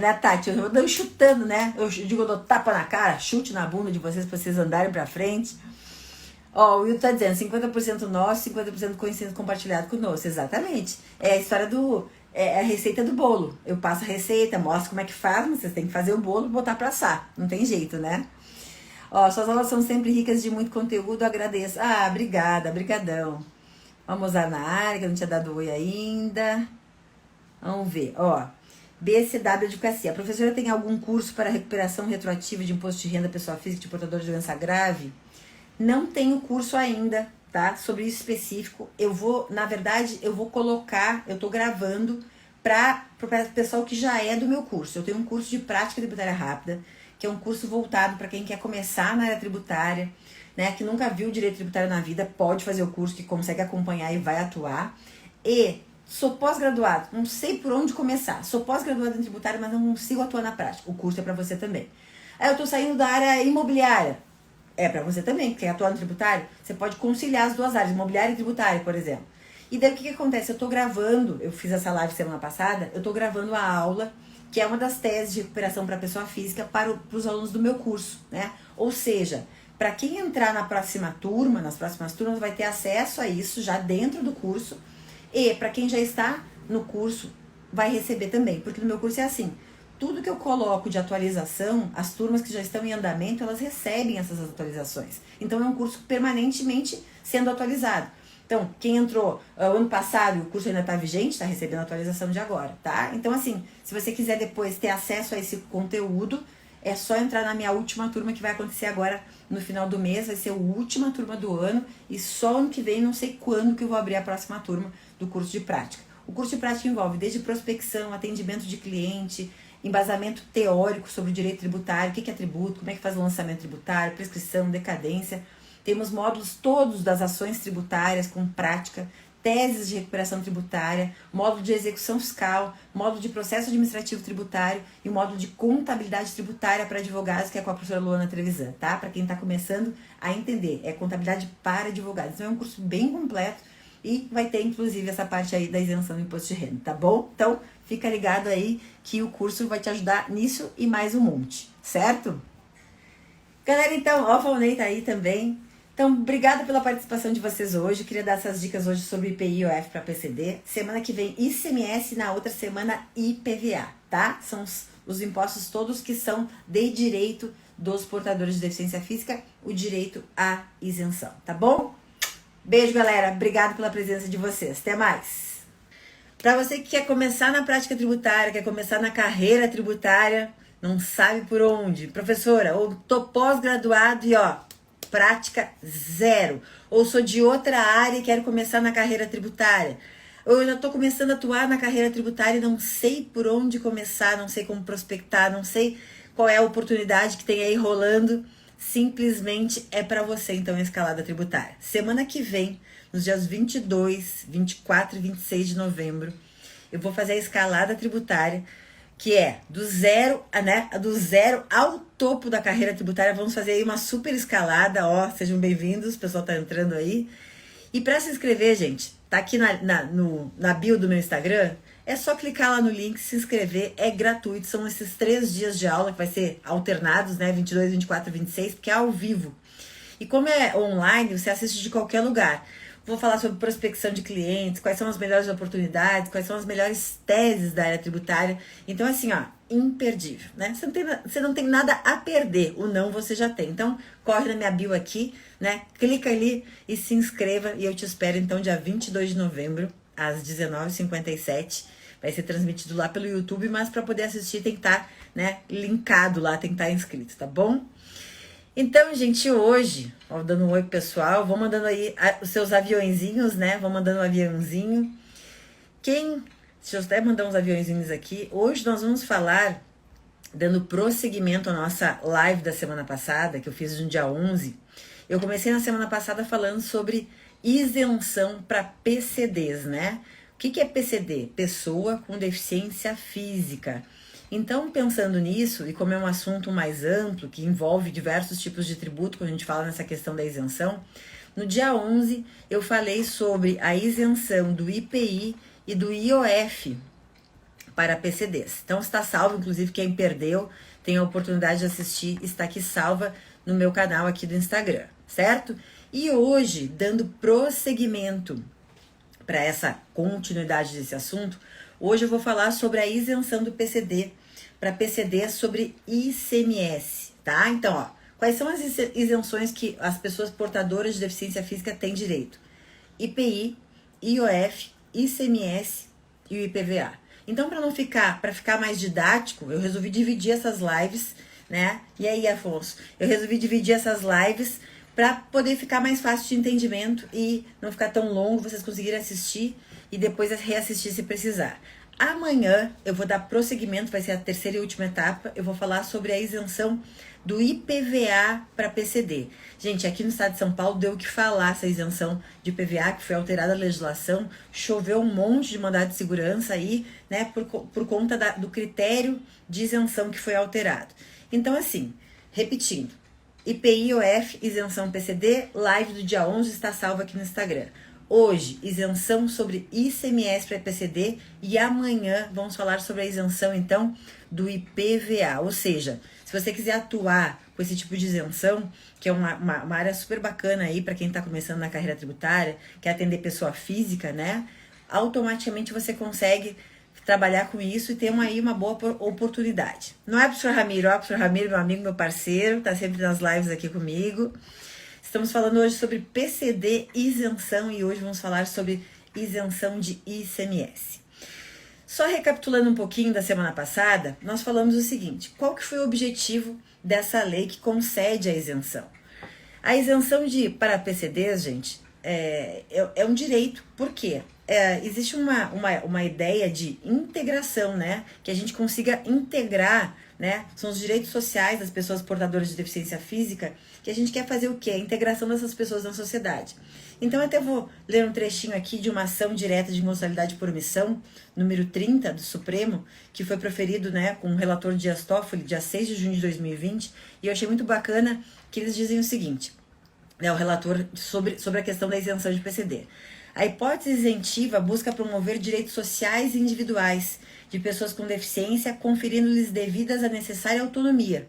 Né, Tati? Eu ando chutando, né? Eu digo, eu dou tapa na cara, chute na bunda de vocês pra vocês andarem pra frente. O Will tá dizendo 50% nosso, 50% conhecimento compartilhado conosco. Exatamente. É a história é a receita do bolo. Eu passo a receita, mostro como é que faz, mas vocês têm que fazer o bolo e botar pra assar. Não tem jeito, né? Suas aulas são sempre ricas de muito conteúdo, agradeço. Obrigada, brigadão. Vamos lá na área, que eu não tinha dado oi ainda. Vamos ver, ó. BCW Advocacia. A professora tem algum curso para recuperação retroativa de imposto de renda pessoa física de portador de doença grave? Não tenho curso ainda, tá? Sobre isso específico. Eu vou, na verdade, eu vou colocar, eu tô gravando para o pessoal que já é do meu curso. Eu tenho um curso de prática tributária rápida, que é um curso voltado para quem quer começar na área tributária, né? Que nunca viu direito tributário na vida, pode fazer o curso, que consegue acompanhar e vai atuar. E sou pós-graduado, não sei por onde começar. Sou pós-graduado em tributário, mas não consigo atuar na prática. O curso é para você também. Aí eu tô saindo da área imobiliária. É para você também, porque atuar no tributário, você pode conciliar as duas áreas, imobiliária e tributária, por exemplo. E daí o que acontece? Eu tô gravando, eu fiz essa live semana passada, eu tô gravando a aula, que é uma das teses de recuperação para pessoa física para os alunos do meu curso, né? Ou seja, para quem entrar na próxima turma, nas próximas turmas, vai ter acesso a isso já dentro do curso. E para quem já está no curso, vai receber também, porque no meu curso é assim, tudo que eu coloco de atualização, as turmas que já estão em andamento, elas recebem essas atualizações. Então é um curso permanentemente sendo atualizado. Então, quem entrou ano passado e o curso ainda está vigente, está recebendo a atualização de agora, tá? Então, assim, se você quiser depois ter acesso a esse conteúdo, é só entrar na minha última turma, que vai acontecer agora no final do mês, vai ser a última turma do ano, e só ano que vem, não sei quando que eu vou abrir a próxima turma do curso de prática. O curso de prática envolve desde prospecção, atendimento de cliente, embasamento teórico sobre o direito tributário, o que é tributo, como é que faz o lançamento tributário, prescrição, decadência. Temos módulos todos das ações tributárias com prática, teses de recuperação tributária, módulo de execução fiscal, módulo de processo administrativo tributário e módulo de contabilidade tributária para advogados, que é com a professora Luana Trevisan, tá? Para quem está começando a entender, é contabilidade para advogados. Então é um curso bem completo e vai ter inclusive essa parte aí da isenção do imposto de renda, tá bom? Então fica ligado aí que o curso vai te ajudar nisso e mais um monte, certo? Galera, então, ó, a Valnei tá aí também. Então, obrigada pela participação de vocês hoje. Queria dar essas dicas hoje sobre IPI e IOF para PCD. Semana que vem ICMS, na outra semana IPVA, tá? São os impostos todos que são de direito dos portadores de deficiência física, o direito à isenção, tá bom? Beijo, galera. Obrigada pela presença de vocês. Até mais. Para você que quer começar na prática tributária, quer começar na carreira tributária, não sabe por onde, professora, ou tô pós-graduado e ó, prática zero, ou sou de outra área e quero começar na carreira tributária, ou eu já estou começando a atuar na carreira tributária e não sei por onde começar, não sei como prospectar, não sei qual é a oportunidade que tem aí rolando, simplesmente é para você então a escalada tributária. Semana que vem, nos dias 22, 24 e 26 de novembro, eu vou fazer a escalada tributária, que é do zero ao topo da carreira tributária. Vamos fazer aí uma super escalada, ó, sejam bem-vindos, o pessoal tá entrando aí. E para se inscrever, gente, tá aqui na bio do meu Instagram, é só clicar lá no link, se inscrever, é gratuito, são esses 3 dias de aula que vai ser alternados, né, 22, 24 e 26, porque é ao vivo. E como é online, você assiste de qualquer lugar. Vou falar sobre prospecção de clientes, quais são as melhores oportunidades, quais são as melhores teses da área tributária. Então, assim, ó, imperdível, né? Você não tem nada a perder, o não você já tem. Então, corre na minha bio aqui, né? Clica ali e se inscreva. E eu te espero, então, dia 22 de novembro, às 19h57. Vai ser transmitido lá pelo YouTube, mas para poder assistir tem que estar, né, linkado lá, tem que estar inscrito, tá bom? Então, gente, hoje, ó, dando um oi pro pessoal, vou mandando aí os seus aviãozinhos, né? Vou mandando um aviãozinho. Deixa eu até mandar uns aviãozinhos aqui. Hoje nós vamos falar, dando prosseguimento à nossa live da semana passada, que eu fiz no dia 11. Eu comecei na semana passada falando sobre isenção para PCDs, né? O que é PCD? Pessoa com deficiência física. Então, pensando nisso, e como é um assunto mais amplo, que envolve diversos tipos de tributo, quando a gente fala nessa questão da isenção, no dia 11 eu falei sobre a isenção do IPI e do IOF para PCDs. Então está salvo, inclusive quem perdeu tem a oportunidade de assistir, está aqui salva no meu canal aqui do Instagram, certo? E hoje, dando prosseguimento para essa continuidade desse assunto, hoje eu vou falar sobre a isenção do PCD para PCD sobre ICMS, tá? Então, ó, quais são as isenções que as pessoas portadoras de deficiência física têm direito? IPI, IOF, ICMS e o IPVA. Então, para ficar mais didático, eu resolvi dividir essas lives, né? E aí, Afonso, eu resolvi dividir essas lives para poder ficar mais fácil de entendimento e não ficar tão longo, vocês conseguirem assistir e depois reassistir se precisar. Amanhã eu vou dar prosseguimento, vai ser a terceira e última etapa, eu vou falar sobre a isenção do IPVA para PCD. Gente, aqui no estado de São Paulo deu o que falar essa isenção de IPVA, que foi alterada a legislação, choveu um monte de mandado de segurança aí, né, por conta do critério de isenção que foi alterado. Então, assim, repetindo, IPI, IOF, isenção PCD, live do dia 11 está salva aqui no Instagram. Hoje, isenção sobre ICMS para PCD e amanhã vamos falar sobre a isenção, então, do IPVA. Ou seja, se você quiser atuar com esse tipo de isenção, que é uma área super bacana aí para quem está começando na carreira tributária, quer atender pessoa física, né? Automaticamente você consegue trabalhar com isso e ter aí uma boa oportunidade. Não é pro Sr. Ramiro, é pro Sr. Ramiro, meu amigo, meu parceiro, tá sempre nas lives aqui comigo. Estamos falando hoje sobre PCD isenção e hoje vamos falar sobre isenção de ICMS. Só recapitulando um pouquinho da semana passada, nós falamos o seguinte: qual que foi o objetivo dessa lei que concede a isenção? A isenção para PCDs, gente, é um direito. Por quê? Existe uma ideia de integração, né? Que a gente consiga integrar, né? São os direitos sociais das pessoas portadoras de deficiência física, que a gente quer fazer o quê? A integração dessas pessoas na sociedade. Então, eu até vou ler um trechinho aqui de uma ação direta de inconstitucionalidade por omissão, número 30 do Supremo, que foi proferido, né, com o relator Dias Toffoli, dia 6 de junho de 2020, e eu achei muito bacana que eles dizem o seguinte, né, o relator sobre a questão da isenção de PCD. A hipótese isentiva busca promover direitos sociais e individuais de pessoas com deficiência, conferindo-lhes devidas a necessária autonomia,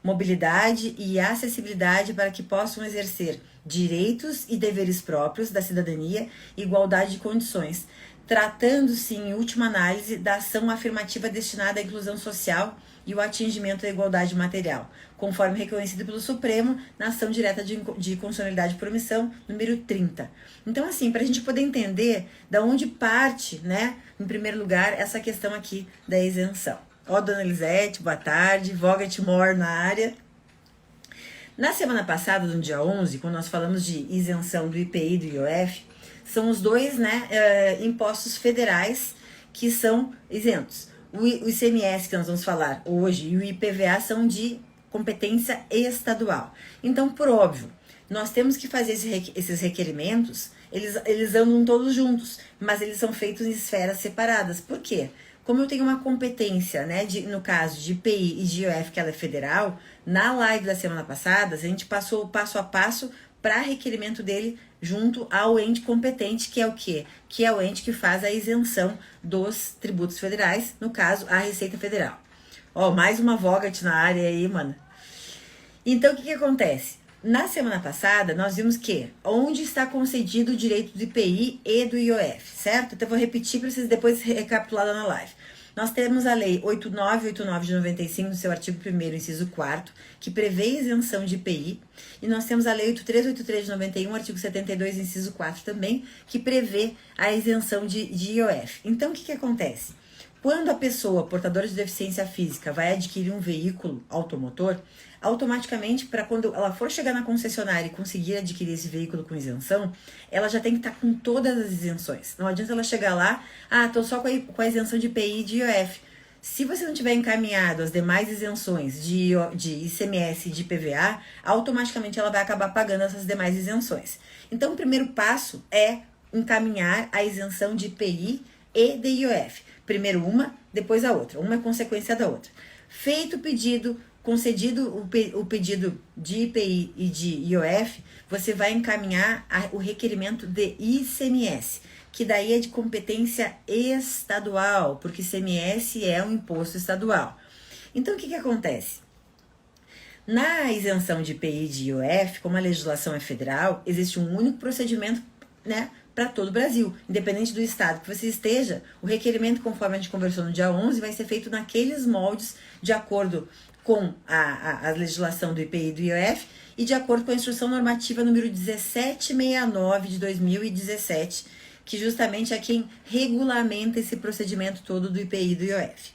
mobilidade e acessibilidade para que possam exercer direitos e deveres próprios da cidadania e igualdade de condições, tratando-se, em última análise, da ação afirmativa destinada à inclusão social e o atingimento da igualdade material, conforme reconhecido pelo Supremo na ação direta de constitucionalidade por omissão, número 30. Então, assim, para a gente poder entender da onde parte, né, em primeiro lugar, essa questão aqui da isenção. Ó, dona Elisete, boa tarde, Vogat More na área. Na semana passada, no dia 11, quando nós falamos de isenção do IPI e do IOF, são os dois, né, impostos federais que são isentos. O ICMS, que nós vamos falar hoje, e o IPVA são de competência estadual. Então, por óbvio, nós temos que fazer esses requerimentos, eles andam todos juntos, mas eles são feitos em esferas separadas. Por quê? Como eu tenho uma competência, né, no caso de IPI e de IOF, que ela é federal, na live da semana passada, a gente passou passo a passo para requerimento dele junto ao ente competente, que é o quê? Que é o ente que faz a isenção dos tributos federais, no caso, a Receita Federal. Ó, mais uma Vogat na área aí, mano. Então, o que acontece? Na semana passada, nós vimos que onde está concedido o direito do IPI e do IOF, certo? Então, eu vou repetir para vocês depois recapitular lá na live. Nós temos a Lei 8989 de 95, no seu artigo 1º, inciso 4º, que prevê isenção de IPI, e nós temos a Lei 8383 de 91, artigo 72, inciso 4 também, que prevê a isenção de IOF. Então, o que acontece? Quando a pessoa portadora de deficiência física vai adquirir um veículo automotor, automaticamente, para quando ela for chegar na concessionária e conseguir adquirir esse veículo com isenção, ela já tem que estar com todas as isenções. Não adianta ela chegar lá, tô só com a isenção de IPI e de IOF. Se você não tiver encaminhado as demais isenções de ICMS e de IPVA, automaticamente ela vai acabar pagando essas demais isenções. Então, o primeiro passo é encaminhar a isenção de IPI e de IOF. Primeiro uma, depois a outra. Uma é consequência da outra. Feito o pedido, concedido o pedido de IPI e de IOF, você vai encaminhar o requerimento de ICMS, que daí é de competência estadual, porque ICMS é um imposto estadual. Então, o que acontece? Na isenção de IPI e de IOF, como a legislação é federal, existe um único procedimento, né, para todo o Brasil, independente do estado que você esteja. O requerimento, conforme a gente conversou no dia 11, vai ser feito naqueles moldes de acordo com a legislação do IPI e do IOF e de acordo com a instrução normativa número 1769 de 2017, que justamente é quem regulamenta esse procedimento todo do IPI e do IOF.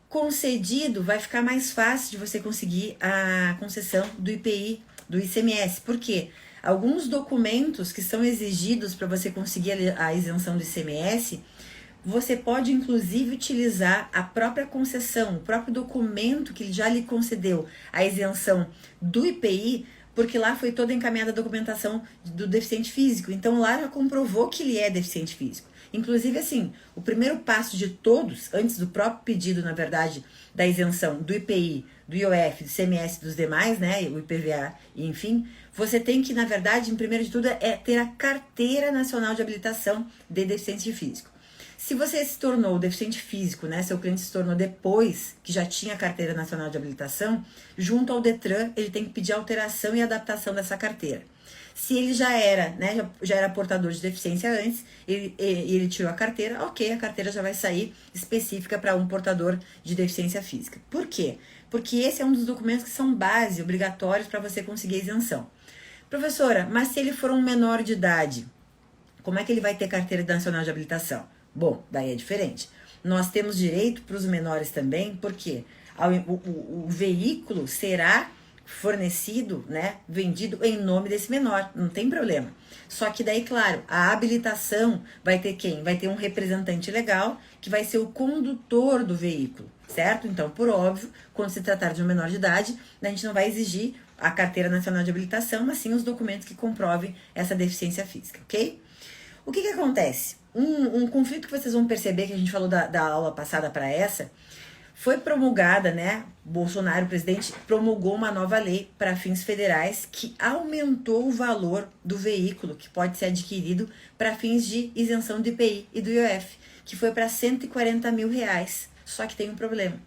Concedido, vai ficar mais fácil de você conseguir a concessão do IPI, do ICMS. Por quê? Alguns documentos que são exigidos para você conseguir a isenção do ICMS, você pode inclusive utilizar a própria concessão, o próprio documento que já lhe concedeu a isenção do IPI, porque lá foi toda encaminhada a documentação do deficiente físico. Então lá já comprovou que ele é deficiente físico. Inclusive, assim, o primeiro passo de todos, antes do próprio pedido, na verdade, da isenção do IPI, do IOF, do ICMS e dos demais, né, o IPVA, e enfim, você tem que, na verdade, em primeiro de tudo, é ter a Carteira Nacional de Habilitação de Deficiente Físico. Se você se tornou deficiente físico, né, seu cliente se tornou depois que já tinha a Carteira Nacional de Habilitação, junto ao Detran, ele tem que pedir alteração e adaptação dessa carteira. Se ele já era, né, já era portador de deficiência antes, ele tirou a carteira, ok, a carteira já vai sair específica para um portador de deficiência física. Por quê? Porque esse é um dos documentos que são base, obrigatórios para você conseguir a isenção. Professora, mas se ele for um menor de idade, como é que ele vai ter carteira nacional de habilitação? Bom, daí é diferente. Nós temos direito para os menores também, porque o veículo será fornecido, né, vendido em nome desse menor, não tem problema. Só que daí, claro, a habilitação vai ter quem? Vai ter um representante legal que vai ser o condutor do veículo, certo? Então, por óbvio, quando se tratar de um menor de idade, a gente não vai exigir a Carteira Nacional de Habilitação, mas sim os documentos que comprovem essa deficiência física, ok? O que acontece? Um conflito que vocês vão perceber, que a gente falou da aula passada para essa, foi promulgada, né? Bolsonaro, o presidente, promulgou uma nova lei para fins federais que aumentou o valor do veículo que pode ser adquirido para fins de isenção do IPI e do IOF, que foi para R$140 mil. Só que tem um problema.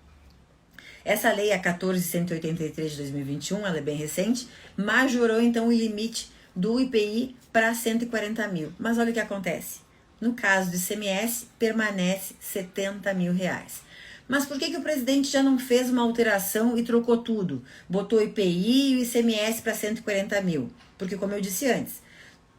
Essa lei, a 14.183 de 2021, ela é bem recente, majorou então o limite do IPI para 140 mil. Mas olha o que acontece. No caso do ICMS, permanece R$70 mil. Mas por que o presidente já não fez uma alteração e trocou tudo? Botou o IPI e o ICMS para 140 mil. Porque, como eu disse antes,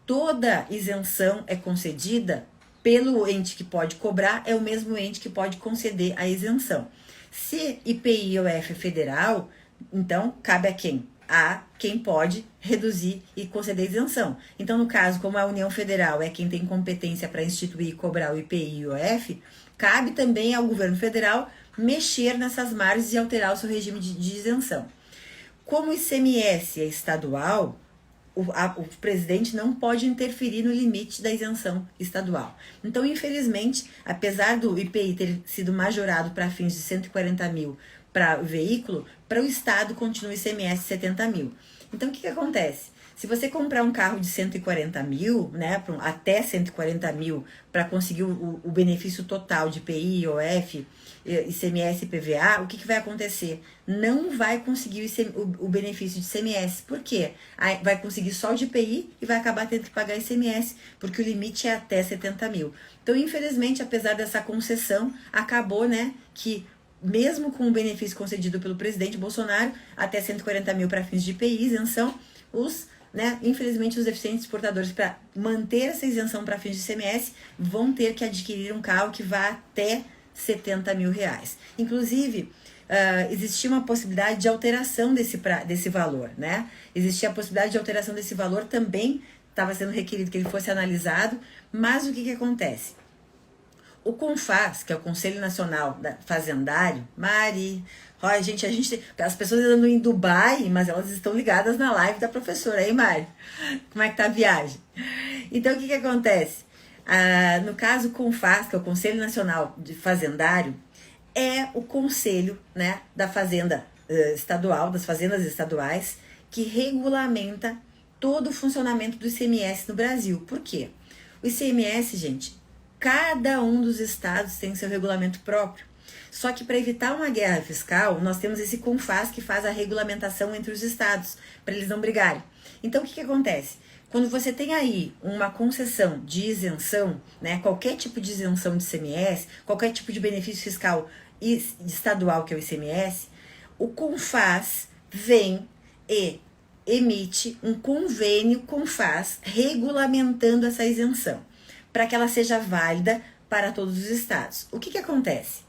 toda isenção é concedida pelo ente que pode cobrar, é o mesmo ente que pode conceder a isenção. Se IPI e IOF é federal, então cabe a quem? A quem pode reduzir e conceder isenção. Então, no caso, como a União Federal é quem tem competência para instituir e cobrar o IPI e o IOF, cabe também ao governo federal mexer nessas margens e alterar o seu regime de isenção. Como o ICMS é estadual, o presidente não pode interferir no limite da isenção estadual. Então, infelizmente, apesar do IPI ter sido majorado para fins de 140 mil para o veículo, para o estado continua o ICMS 70 mil. Então, o que acontece? Se você comprar um carro de 140 mil, né, até 140 mil, para conseguir o benefício total de IPI, IOF, ICMS e PVA, o que vai acontecer? Não vai conseguir o benefício de ICMS. Por quê? Vai conseguir só o de IPI e vai acabar tendo que pagar ICMS, porque o limite é até 70 mil. Então, infelizmente, apesar dessa concessão, acabou, né, que mesmo com o benefício concedido pelo presidente Bolsonaro, até 140 mil para fins de IPI, isenção, infelizmente os deficientes portadores, para manter essa isenção para fins de ICMS, vão ter que adquirir um carro que vá até 70 mil reais. Inclusive, existia uma possibilidade de alteração desse valor, né? Existia a possibilidade de alteração desse valor também, estava sendo requerido que ele fosse analisado, mas o que acontece? O CONFAS, que é o Conselho Nacional Fazendário, Mari, olha, gente, as pessoas andam em Dubai, mas elas estão ligadas na live da professora, hein, Mari? Como é que tá a viagem? Então, o que acontece? No caso, o CONFAS, que é o Conselho Nacional de Fazendário, é o conselho, né, da fazenda estadual, das fazendas estaduais, que regulamenta todo o funcionamento do ICMS no Brasil. Por quê? O ICMS, gente, cada um dos estados tem seu regulamento próprio. Só que para evitar uma guerra fiscal, nós temos esse CONFAS que faz a regulamentação entre os estados, para eles não brigarem. Então, o que acontece? Quando você tem aí uma concessão de isenção, né, qualquer tipo de isenção de ICMS, qualquer tipo de benefício fiscal estadual, que é o ICMS, o CONFAS vem e emite um convênio CONFAS regulamentando essa isenção. para que ela seja válida para todos os estados. O que acontece?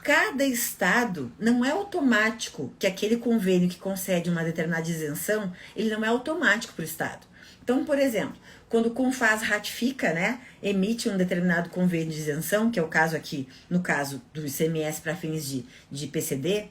Cada estado não é automático que aquele convênio que concede uma determinada isenção, ele não é automático para o estado. Então, por exemplo, quando o CONFAS ratifica, né, emite um determinado convênio de isenção, que é o caso aqui, no caso do ICMS para fins de PCD,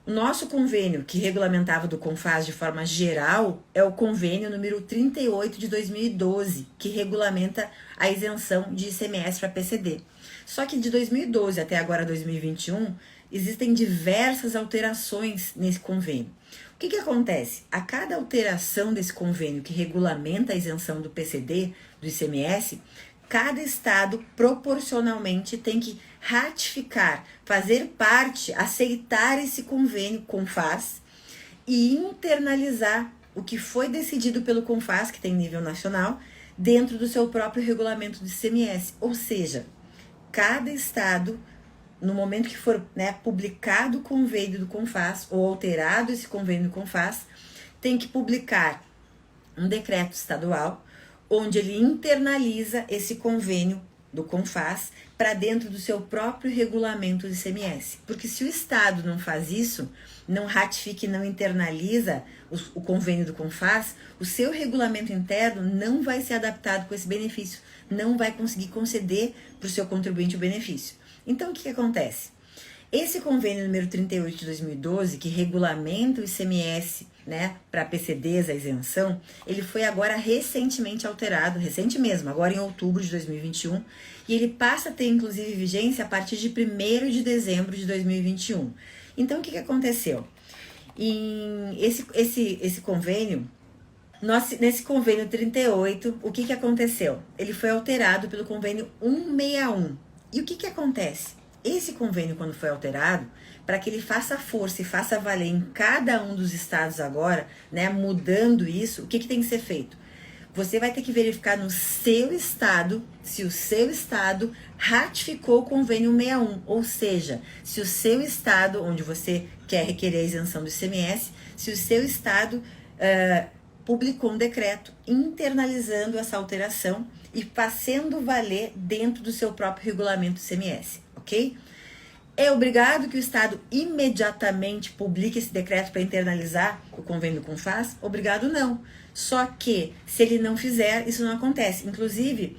o nosso convênio que regulamentava do CONFAS de forma geral é o convênio número 38 de 2012, que regulamenta a isenção de ICMS para PCD. Só que de 2012 até agora 2021, existem diversas alterações nesse convênio. O que acontece? A cada alteração desse convênio que regulamenta a isenção do PCD, do ICMS, cada estado proporcionalmente tem que ratificar, fazer parte, aceitar esse convênio CONFAS e internalizar o que foi decidido pelo CONFAS, que tem nível nacional, dentro do seu próprio regulamento do ICMS. Ou seja, cada estado, no momento que for, né, publicado o convênio do CONFAS ou alterado esse convênio do CONFAS, tem que publicar um decreto estadual onde ele internaliza esse convênio do CONFAS para dentro do seu próprio regulamento do ICMS. Porque se o estado não faz isso, não ratifica e não internaliza o convênio do CONFAS, o seu regulamento interno não vai ser adaptado com esse benefício, não vai conseguir conceder para o seu contribuinte o benefício. Então, o que acontece? Esse convênio número 38 de 2012, que regulamenta o ICMS, né, para PCDs, a isenção, ele foi agora recentemente alterado, recente mesmo, agora em outubro de 2021, e ele passa a ter, inclusive, vigência a partir de 1º de dezembro de 2021. Então, o que aconteceu? Esse convênio, nesse convênio 38, o que aconteceu? Ele foi alterado pelo convênio 161. E o que acontece? Esse convênio, quando foi alterado, para que ele faça força e faça valer em cada um dos estados agora, né, mudando isso, o que tem que ser feito? Você vai ter que verificar no seu estado se o seu estado ratificou o convênio 161, ou seja, se o seu estado, onde você quer requerer a isenção do ICMS, se o seu estado publicou um decreto internalizando essa alteração e fazendo valer dentro do seu próprio regulamento do ICMS, ok? É obrigado que o estado imediatamente publique esse decreto para internalizar o convênio do CONFAS? Obrigado não. Só que, se ele não fizer, isso não acontece. Inclusive,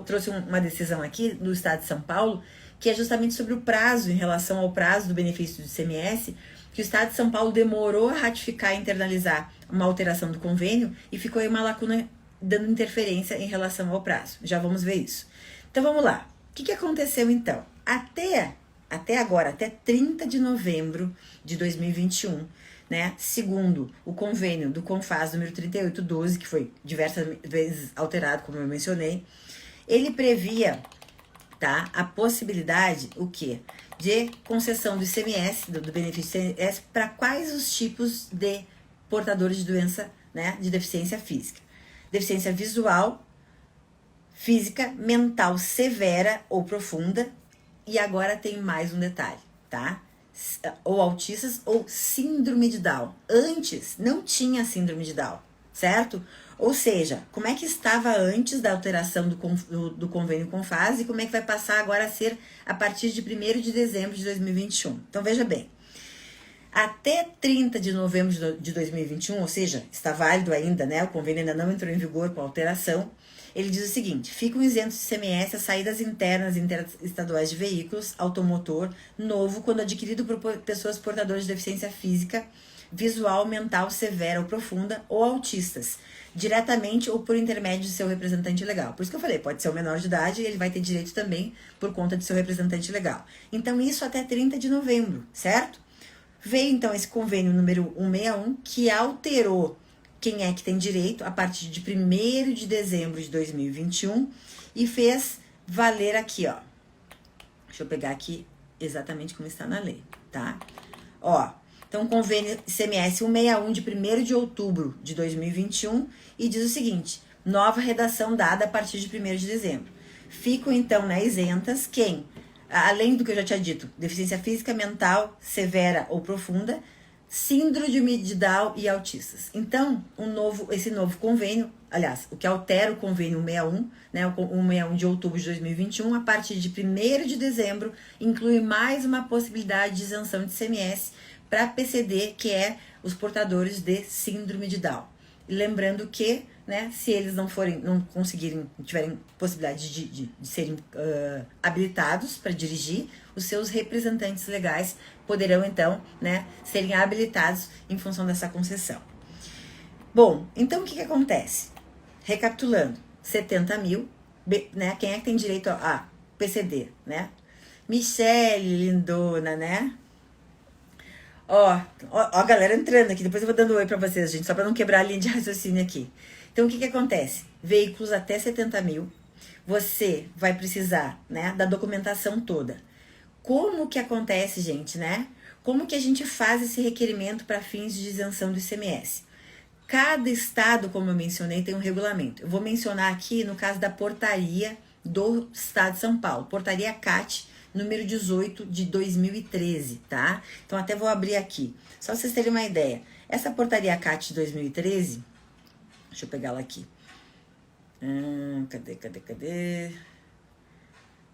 trouxe uma decisão aqui do estado de São Paulo, que é justamente sobre o prazo, em relação ao prazo do benefício do ICMS, que o estado de São Paulo demorou a ratificar e internalizar uma alteração do convênio e ficou aí uma lacuna dando interferência em relação ao prazo. Já vamos ver isso. Então, vamos lá. O que aconteceu, então? Até agora, até 30 de novembro de 2021, né, segundo o convênio do CONFAS número 3812, que foi diversas vezes alterado, como eu mencionei, ele previa, tá, a possibilidade, o quê? De concessão do ICMS, do benefício ICMS, para quais os tipos de portadores de doença, né, de deficiência física. Deficiência visual, física, mental severa ou profunda. E agora tem mais um detalhe, tá? Ou autistas ou síndrome de Down. Antes não tinha síndrome de Down, certo? Ou seja, como é que estava antes da alteração do convênio CONFAS e como é que vai passar agora a ser a partir de 1º de dezembro de 2021. Então, veja bem. Até 30 de novembro de 2021, ou seja, está válido ainda, né? O convênio ainda não entrou em vigor com a alteração. Ele diz o seguinte: ficam isentos de ICMS as saídas internas interestaduais de veículos, automotor, novo, quando adquirido por pessoas portadoras de deficiência física, visual, mental, severa ou profunda, ou autistas, diretamente ou por intermédio de seu representante legal. Por isso que eu falei, pode ser o menor de idade e ele vai ter direito também por conta de seu representante legal. Então, isso até 30 de novembro, certo? Veio, então, esse convênio número 161, que alterou quem é que tem direito a partir de 1º de dezembro de 2021 e fez valer aqui, ó. Deixa eu pegar aqui exatamente como está na lei, tá? Ó, então, convênio ICMS 161 de 1º de outubro de 2021 e diz o seguinte: nova redação dada a partir de 1º de dezembro. Ficam, então, né, isentas quem, além do que eu já tinha dito, deficiência física, mental, severa ou profunda, síndrome de Down e autistas. Então, esse novo convênio, aliás, o que altera o convênio 161, né, o 161 de outubro de 2021, a partir de 1º de dezembro, inclui mais uma possibilidade de isenção de ICMS para PCD, que é os portadores de síndrome de Down. E lembrando que, né, se eles não tiverem possibilidade de serem habilitados para dirigir, os seus representantes legais poderão então, né, serem habilitados em função dessa concessão. Bom, então o que acontece? Recapitulando, 70 mil, né, quem é que tem direito a PCD, né? Michele, lindona, né? Ó, a galera entrando aqui, depois eu vou dando oi pra vocês, gente, só pra não quebrar a linha de raciocínio aqui. Então, o que acontece? Veículos até 70 mil, você vai precisar, né, da documentação toda. Como que acontece, gente, né? Como que a gente faz esse requerimento para fins de isenção do ICMS? Cada estado, como eu mencionei, tem um regulamento. Eu vou mencionar aqui no caso da portaria do estado de São Paulo, portaria CAT, número 18 de 2013, tá? Então até vou abrir aqui, só pra vocês terem uma ideia. Essa portaria CAT de 2013, deixa eu pegar ela aqui. Cadê?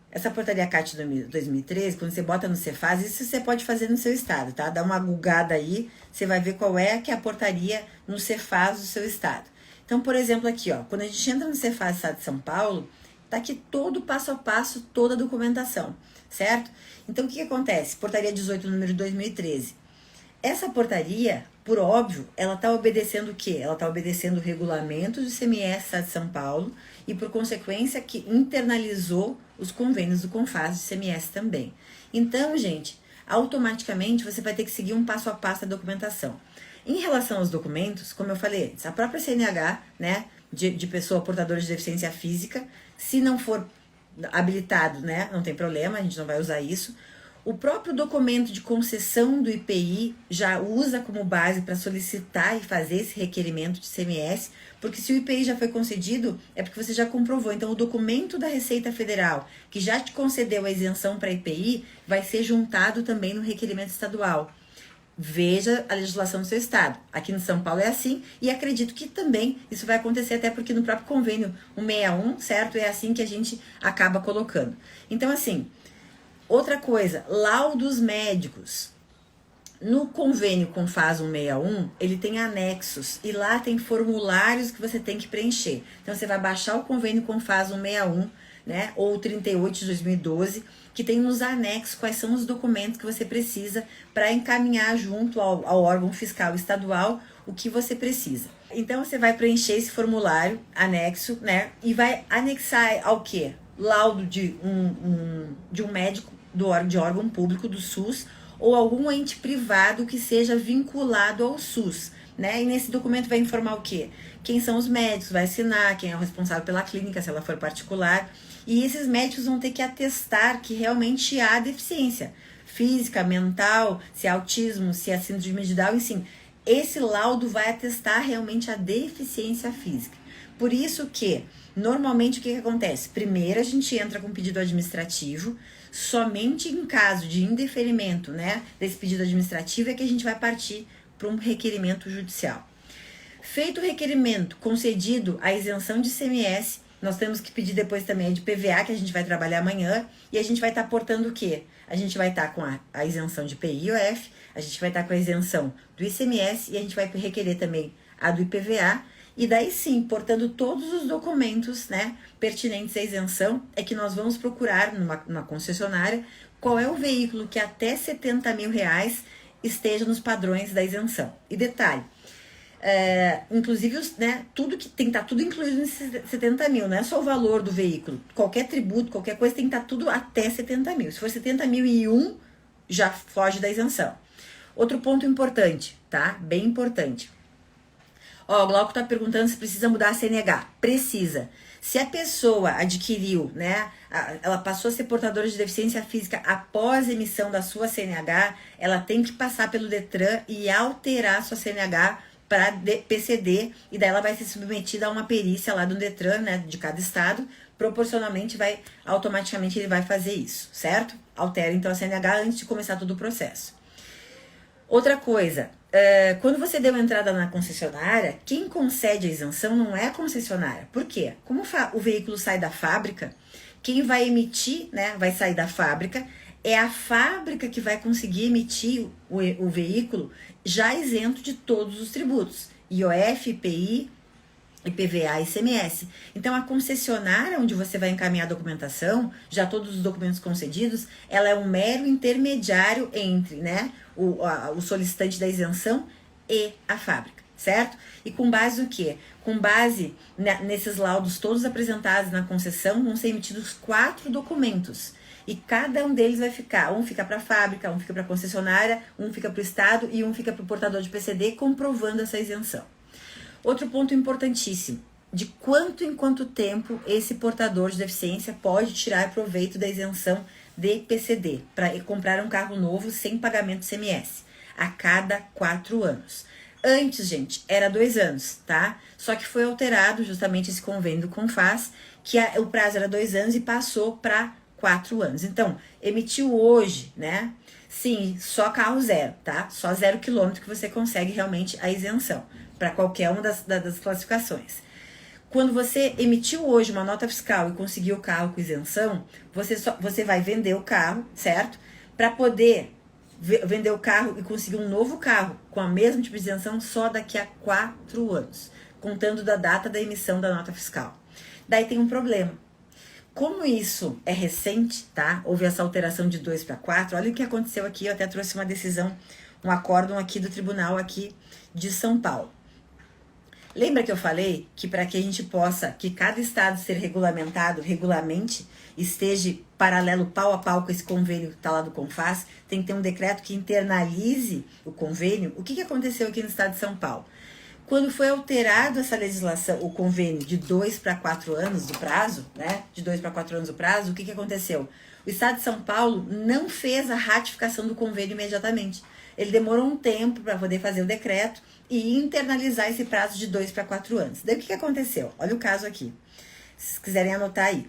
Essa portaria CAT de 2013, quando você bota no Cefaz, isso você pode fazer no seu estado, tá? Dá uma googada aí, você vai ver qual é que é a portaria no Cefaz do seu estado. Então, por exemplo, aqui, ó, quando a gente entra no Cefaz do estado de São Paulo, tá aqui todo o passo a passo, toda a documentação, certo? Então, o que acontece? Portaria 18, número 2013. Essa portaria, por óbvio, ela está obedecendo o quê? Ela está obedecendo o regulamento do ICMS do Estado de São Paulo e, por consequência, que internalizou os convênios do CONFAS do ICMS também. Então, gente, automaticamente você vai ter que seguir um passo a passo da documentação. Em relação aos documentos, como eu falei antes, a própria CNH, né, de pessoa portadora de deficiência física, se não for habilitado, né, não tem problema, a gente não vai usar isso. O próprio documento de concessão do IPI já usa como base para solicitar e fazer esse requerimento de ICMS, porque se o IPI já foi concedido, é porque você já comprovou. Então, o documento da Receita Federal, que já te concedeu a isenção para IPI, vai ser juntado também no requerimento estadual. Veja a legislação do seu estado. Aqui no São Paulo é assim, e acredito que também isso vai acontecer, até porque no próprio convênio 161, certo? É assim que a gente acaba colocando. Então, assim, outra coisa, laudos médicos. No convênio CONFAS 161, ele tem anexos e lá tem formulários que você tem que preencher. Então, você vai baixar o convênio CONFAS 161, né, ou 38 de 2012, que tem nos anexos quais são os documentos que você precisa para encaminhar junto ao órgão fiscal estadual o que você precisa. Então, você vai preencher esse formulário anexo, né, e vai anexar ao quê? Laudo de um médico de órgão público do SUS ou algum ente privado que seja vinculado ao SUS, né? E nesse documento vai informar o quê? Quem são os médicos, vai assinar, quem é o responsável pela clínica, se ela for particular. E esses médicos vão ter que atestar que realmente há deficiência física, mental, se é autismo, se é síndrome de Down, enfim. Esse laudo vai atestar realmente a deficiência física. Por isso que, normalmente, o que acontece? Primeiro, a gente entra com pedido administrativo, somente em caso de indeferimento, né, desse pedido administrativo é que a gente vai partir para um requerimento judicial. Feito o requerimento, concedido a isenção de ICMS, nós temos que pedir depois também a de PVA, que a gente vai trabalhar amanhã, e a gente vai estar portando o quê? A gente vai estar com a isenção de IPI e IOF, a gente vai estar com a isenção do ICMS e a gente vai requerer também a do IPVA, e daí sim, portando todos os documentos, né, pertinentes à isenção, é que nós vamos procurar numa concessionária qual é o veículo que até R$70 mil esteja nos padrões da isenção. E detalhe, inclusive, né, tudo que tem que estar tudo incluído nesses 70 mil, não é só o valor do veículo. Qualquer tributo, qualquer coisa tem que estar tudo até 70 mil. Se for 70.001, já foge da isenção. Outro ponto importante, tá? Bem importante. Ó, o Glauco tá perguntando se precisa mudar a CNH. Precisa. Se a pessoa adquiriu, né, ela passou a ser portadora de deficiência física após a emissão da sua CNH, ela tem que passar pelo Detran e alterar a sua CNH para PCD, e daí ela vai ser submetida a uma perícia lá do Detran, né, de cada estado, proporcionalmente automaticamente ele vai fazer isso, certo? Altera então a CNH antes de começar todo o processo. Outra coisa, Quando você deu entrada na concessionária, quem concede a isenção não é a concessionária. Por quê? Como o veículo sai da fábrica, quem vai emitir, né, vai sair da fábrica, é a fábrica que vai conseguir emitir o veículo já isento de todos os tributos, IOF, IPI, IPVA e ICMS. Então, a concessionária onde você vai encaminhar a documentação, já todos os documentos concedidos, ela é um mero intermediário entre, né, o solicitante da isenção e a fábrica, certo? E com base no quê? Com base nesses laudos todos apresentados na concessão, vão ser emitidos 4 documentos. E cada um deles vai ficar, um fica para a fábrica, um fica para a concessionária, um fica para o estado e um fica para o portador de PCD, comprovando essa isenção. Outro ponto importantíssimo, de quanto em quanto tempo esse portador de deficiência pode tirar proveito da isenção de PCD para comprar um carro novo sem pagamento de ICMS, a cada 4 anos. Antes, gente, era 2 anos, tá? Só que foi alterado justamente esse convênio do CONFAZ, que o prazo era 2 anos e passou para 4 anos. Então, emitiu hoje, né? Sim, só carro zero, tá? Só 0 quilômetro que você consegue realmente a isenção para qualquer uma das classificações. Quando você emitiu hoje uma nota fiscal e conseguiu o carro com isenção, você vai vender o carro, certo? Para poder vender o carro e conseguir um novo carro com a mesma tipo de isenção só daqui a 4 anos, contando da data da emissão da nota fiscal. Daí tem um problema. Como isso é recente, tá? Houve essa alteração de 2 para 4, olha o que aconteceu aqui, eu até trouxe uma decisão, um acórdão aqui do tribunal aqui de São Paulo. Lembra que eu falei que para que a gente possa, que cada estado ser regulamentado, regulamente, esteja paralelo, pau a pau com esse convênio que está lá do CONFAZ, tem que ter um decreto que internalize o convênio. O que aconteceu aqui no estado de São Paulo? Quando foi alterado essa legislação, o convênio de 2 para 4 anos do prazo, né? De 2 para 4 anos do prazo, o que aconteceu? O estado de São Paulo não fez a ratificação do convênio imediatamente. Ele demorou um tempo para poder fazer o decreto e internalizar esse prazo de 2 para 4 anos. Daí o que aconteceu? Olha o caso aqui. Se vocês quiserem anotar aí.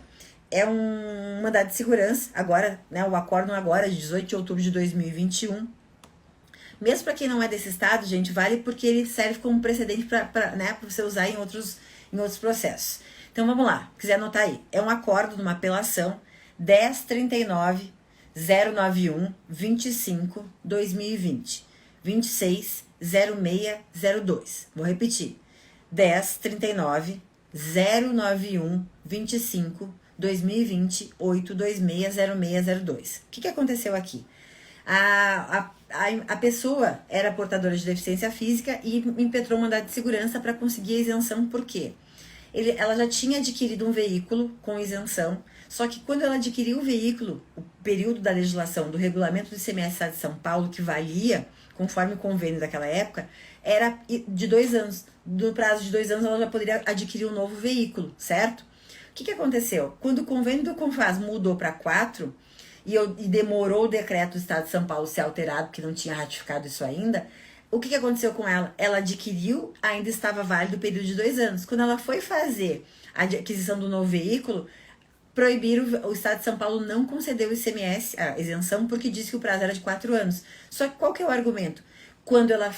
É um mandado de segurança, agora, né? O acórdão agora, de 18 de outubro de 2021. Mesmo para quem não é desse estado, gente, vale porque ele serve como precedente para né, você usar em outros processos. Então vamos lá, quiser anotar aí. É um acordo de uma apelação 1039 091 25 2020 26 0602. Vou repetir. 1039 091 25 2020 8260602. O que aconteceu aqui? A pessoa era portadora de deficiência física e impetrou um mandado de segurança para conseguir a isenção, por quê? Ela já tinha adquirido um veículo com isenção, só que quando ela adquiriu o veículo, o período da legislação do regulamento do ICMS de São Paulo, que valia, conforme o convênio daquela época, era de 2 anos. No prazo de 2 anos ela já poderia adquirir um novo veículo, certo? O que aconteceu? Quando o convênio do CONFAZ mudou para 4, e demorou o decreto do Estado de São Paulo ser alterado, porque não tinha ratificado isso ainda, o que aconteceu com ela? Ela adquiriu, ainda estava válido o período de 2 anos. Quando ela foi fazer a aquisição do novo veículo, proibiram, o Estado de São Paulo não concedeu o ICMS, a isenção, porque disse que o prazo era de 4 anos. Só que qual que é o argumento? Quando ela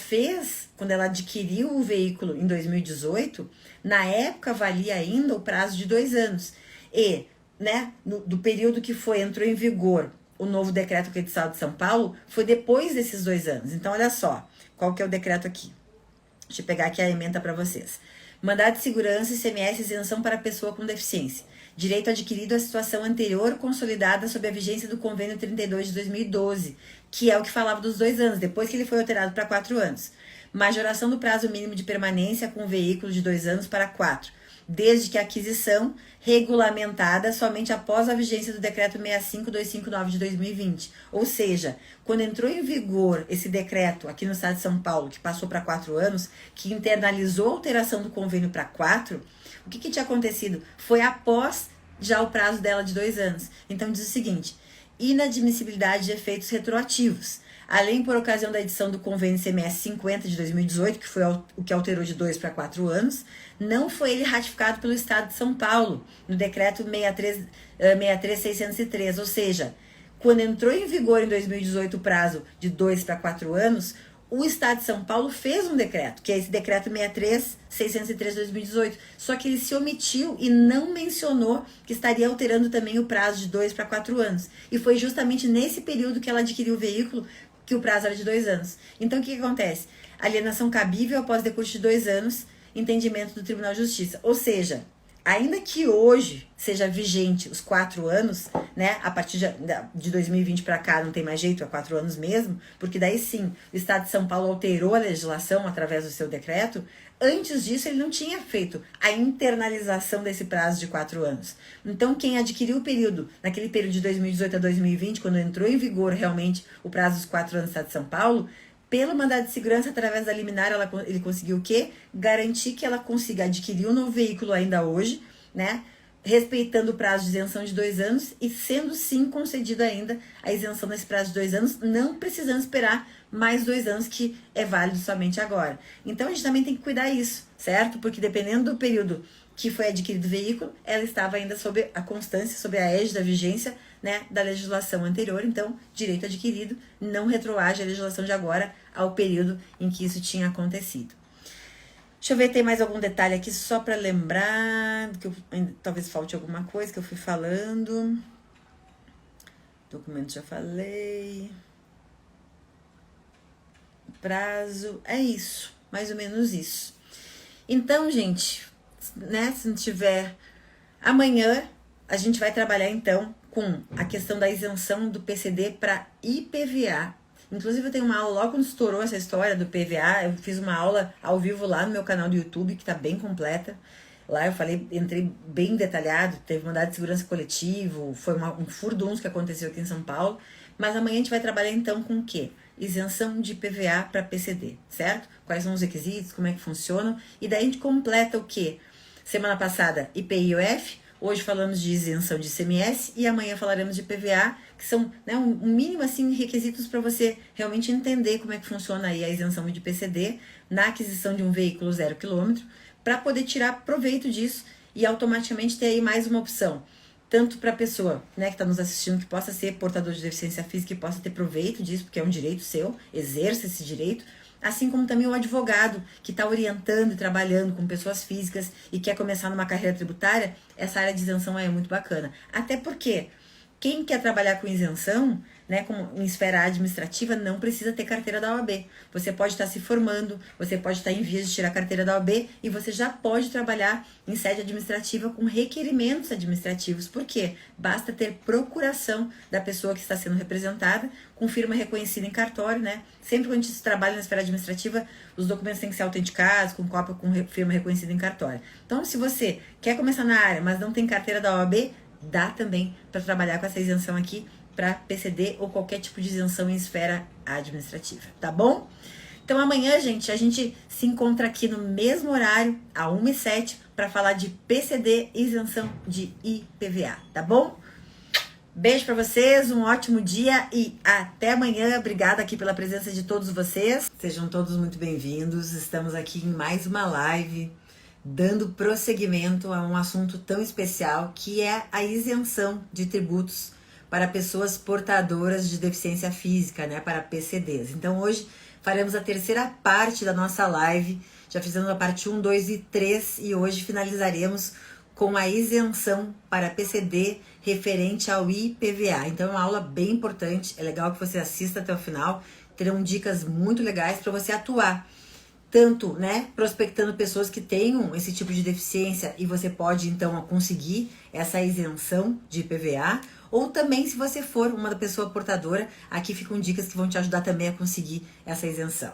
adquiriu o veículo em 2018, na época valia ainda o prazo de 2 anos. E né, do período que entrou em vigor o novo decreto aqui do Estado de São Paulo, foi depois desses 2 anos. Então, olha só, qual que é o decreto aqui? Deixa eu pegar aqui a ementa para vocês. Mandado de segurança, ICMS, isenção para pessoa com deficiência. Direito adquirido à situação anterior consolidada sob a vigência do convênio 32 de 2012, que é o que falava dos 2 anos, depois que ele foi alterado para 4 anos. Majoração do prazo mínimo de permanência com o veículo de 2 anos para 4. Desde que a aquisição regulamentada somente após a vigência do decreto 65259 de 2020. Ou seja, quando entrou em vigor esse decreto aqui no estado de São Paulo, que passou para 4 anos, que internalizou a alteração do convênio para 4, o que tinha acontecido? Foi após já o prazo dela de 2 anos. Então diz o seguinte: inadmissibilidade de efeitos retroativos. Além por ocasião da edição do convênio CMS 50 de 2018, que foi o que alterou de 2 para 4 anos, não foi ele ratificado pelo Estado de São Paulo, no decreto 63603, ou seja, quando entrou em vigor em 2018 o prazo de 2 para 4 anos, o Estado de São Paulo fez um decreto, que é esse decreto 63.603 de 2018, só que ele se omitiu e não mencionou que estaria alterando também o prazo de 2 para 4 anos. E foi justamente nesse período que ela adquiriu o veículo que o prazo era de 2 anos. Então o que acontece? Alienação cabível após decurso de 2 anos, entendimento do Tribunal de Justiça. Ou seja, ainda que hoje seja vigente os 4 anos, né, a partir de 2020 para cá não tem mais jeito, é 4 anos mesmo, porque daí sim, o Estado de São Paulo alterou a legislação através do seu decreto. Antes disso, ele não tinha feito a internalização desse prazo de 4 anos. Então, quem adquiriu o período, naquele período de 2018 a 2020, quando entrou em vigor realmente o prazo dos 4 anos do Estado de São Paulo, pelo mandado de segurança, através da liminar, ele conseguiu o quê? Garantir que ela consiga adquirir um novo veículo ainda hoje, né? Respeitando o prazo de isenção de 2 anos e sendo sim concedida ainda a isenção nesse prazo de 2 anos, não precisando esperar mais 2 anos, que é válido somente agora. Então a gente também tem que cuidar isso, certo? Porque dependendo do período que foi adquirido o veículo, ela estava ainda sob a constância, sob a égide da vigência, né, da legislação anterior. Então, direito adquirido não retroage a legislação de agora ao período em que isso tinha acontecido. Deixa eu ver, tem mais algum detalhe aqui só para lembrar, que talvez falte alguma coisa que eu fui falando. Documento já falei. Prazo, é isso, mais ou menos isso. Então, gente, né, se não tiver... Amanhã a gente vai trabalhar então com a questão da isenção do PCD para IPVA. Inclusive eu tenho uma aula, logo quando estourou essa história do PVA, eu fiz uma aula ao vivo lá no meu canal do YouTube, que tá bem completa. Lá eu falei, entrei bem detalhado, teve mandado de segurança coletivo, foi um furdunço que aconteceu aqui em São Paulo. Mas amanhã a gente vai trabalhar então com o quê? Isenção de IPVA para PCD, certo? Quais são os requisitos, como é que funcionam, e daí a gente completa o quê? Semana passada, IPI e IOF, hoje falamos de isenção de ICMS e amanhã falaremos de IPVA, que são, né, um mínimo assim, requisitos para você realmente entender como é que funciona aí a isenção de PCD na aquisição de um veículo 0 km, para poder tirar proveito disso e automaticamente ter aí mais uma opção, tanto para a pessoa, né, que está nos assistindo, que possa ser portador de deficiência física e possa ter proveito disso, porque é um direito seu, exerça esse direito, assim como também o advogado que está orientando e trabalhando com pessoas físicas e quer começar numa carreira tributária. Essa área de isenção é muito bacana. Até porque quem quer trabalhar com isenção, né, como em esfera administrativa, não precisa ter carteira da OAB. Você pode estar se formando, você pode estar em vias de tirar a carteira da OAB e você já pode trabalhar em sede administrativa com requerimentos administrativos. Por quê? Basta ter procuração da pessoa que está sendo representada, com firma reconhecida em cartório, né? Sempre quando a gente trabalha na esfera administrativa, os documentos têm que ser autenticados, com cópia com firma reconhecida em cartório. Então, se você quer começar na área, mas não tem carteira da OAB, dá também para trabalhar com essa isenção aqui para PCD ou qualquer tipo de isenção em esfera administrativa, tá bom? Então amanhã, gente, a gente se encontra aqui no mesmo horário, a 1h07, para falar de PCD e isenção de IPVA, tá bom? Beijo para vocês, um ótimo dia e até amanhã. Obrigada aqui pela presença de todos vocês. Sejam todos muito bem-vindos. Estamos aqui em mais uma live, dando prosseguimento a um assunto tão especial, que é a isenção de tributos para pessoas portadoras de deficiência física, né, para PCDs. Então hoje faremos a terceira parte da nossa live, já fizemos a parte 1, 2 e 3 e hoje finalizaremos com a isenção para PCD referente ao IPVA. Então é uma aula bem importante, é legal que você assista até o final, terão dicas muito legais para você atuar, tanto, né, prospectando pessoas que tenham esse tipo de deficiência e você pode então conseguir essa isenção de IPVA, ou também se você for uma pessoa portadora, aqui ficam dicas que vão te ajudar também a conseguir essa isenção.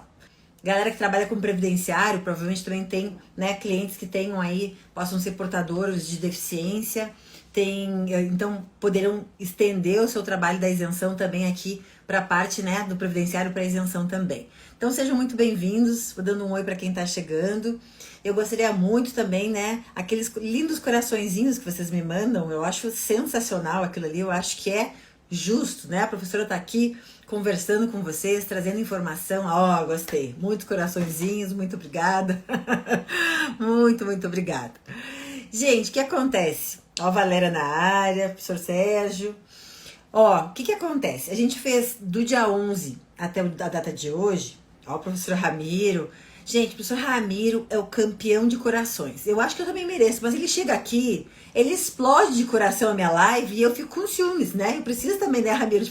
Galera que trabalha com previdenciário, provavelmente também tem, né, clientes que tenham aí, possam ser portadores de deficiência, então poderão estender o seu trabalho da isenção também aqui para a parte, né, do previdenciário, para isenção também. Então sejam muito bem-vindos, vou dando um oi para quem está chegando. Eu gostaria muito também, né, aqueles lindos coraçõezinhos que vocês me mandam, eu acho sensacional aquilo ali, eu acho que é justo, né, a professora está aqui conversando com vocês, trazendo informação. Ó, gostei, muitos coraçõezinhos, muito obrigada. muito obrigada. Gente, o que acontece? Ó, Valéria na área, professor Sérgio. Ó, o que acontece? A gente fez do dia 11 até a data de hoje Ó, o professor Ramiro. Gente, o professor Ramiro é o campeão de corações. Eu acho que eu também mereço, mas ele chega aqui, ele explode de coração a minha live e eu fico com ciúmes, né? Eu preciso também, né, Ramiro,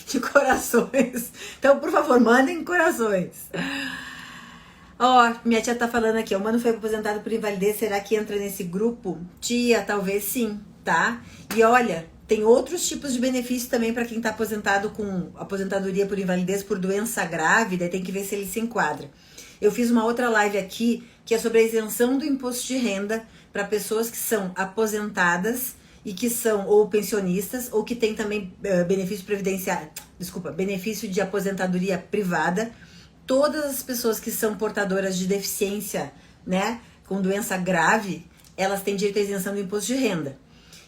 de corações. Então, por favor, mandem corações. Ó, minha tia tá falando aqui, o mano foi aposentado por invalidez, será que entra nesse grupo? Tia, talvez sim, tá? E olha, tem outros tipos de benefício também para quem tá aposentado com aposentadoria por invalidez por doença grave, daí tem que ver se ele se enquadra. Eu fiz uma outra live aqui que é sobre a isenção do imposto de renda para pessoas que são aposentadas e que são ou pensionistas ou que tem também benefício previdenciário, benefício de aposentadoria privada. Todas as pessoas que são portadoras de deficiência, né, com doença grave, elas têm direito à isenção do imposto de renda.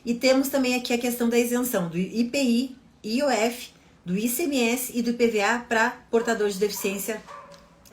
E temos também aqui a questão da isenção do IPI, IOF, do ICMS e do IPVA para portadores de deficiência.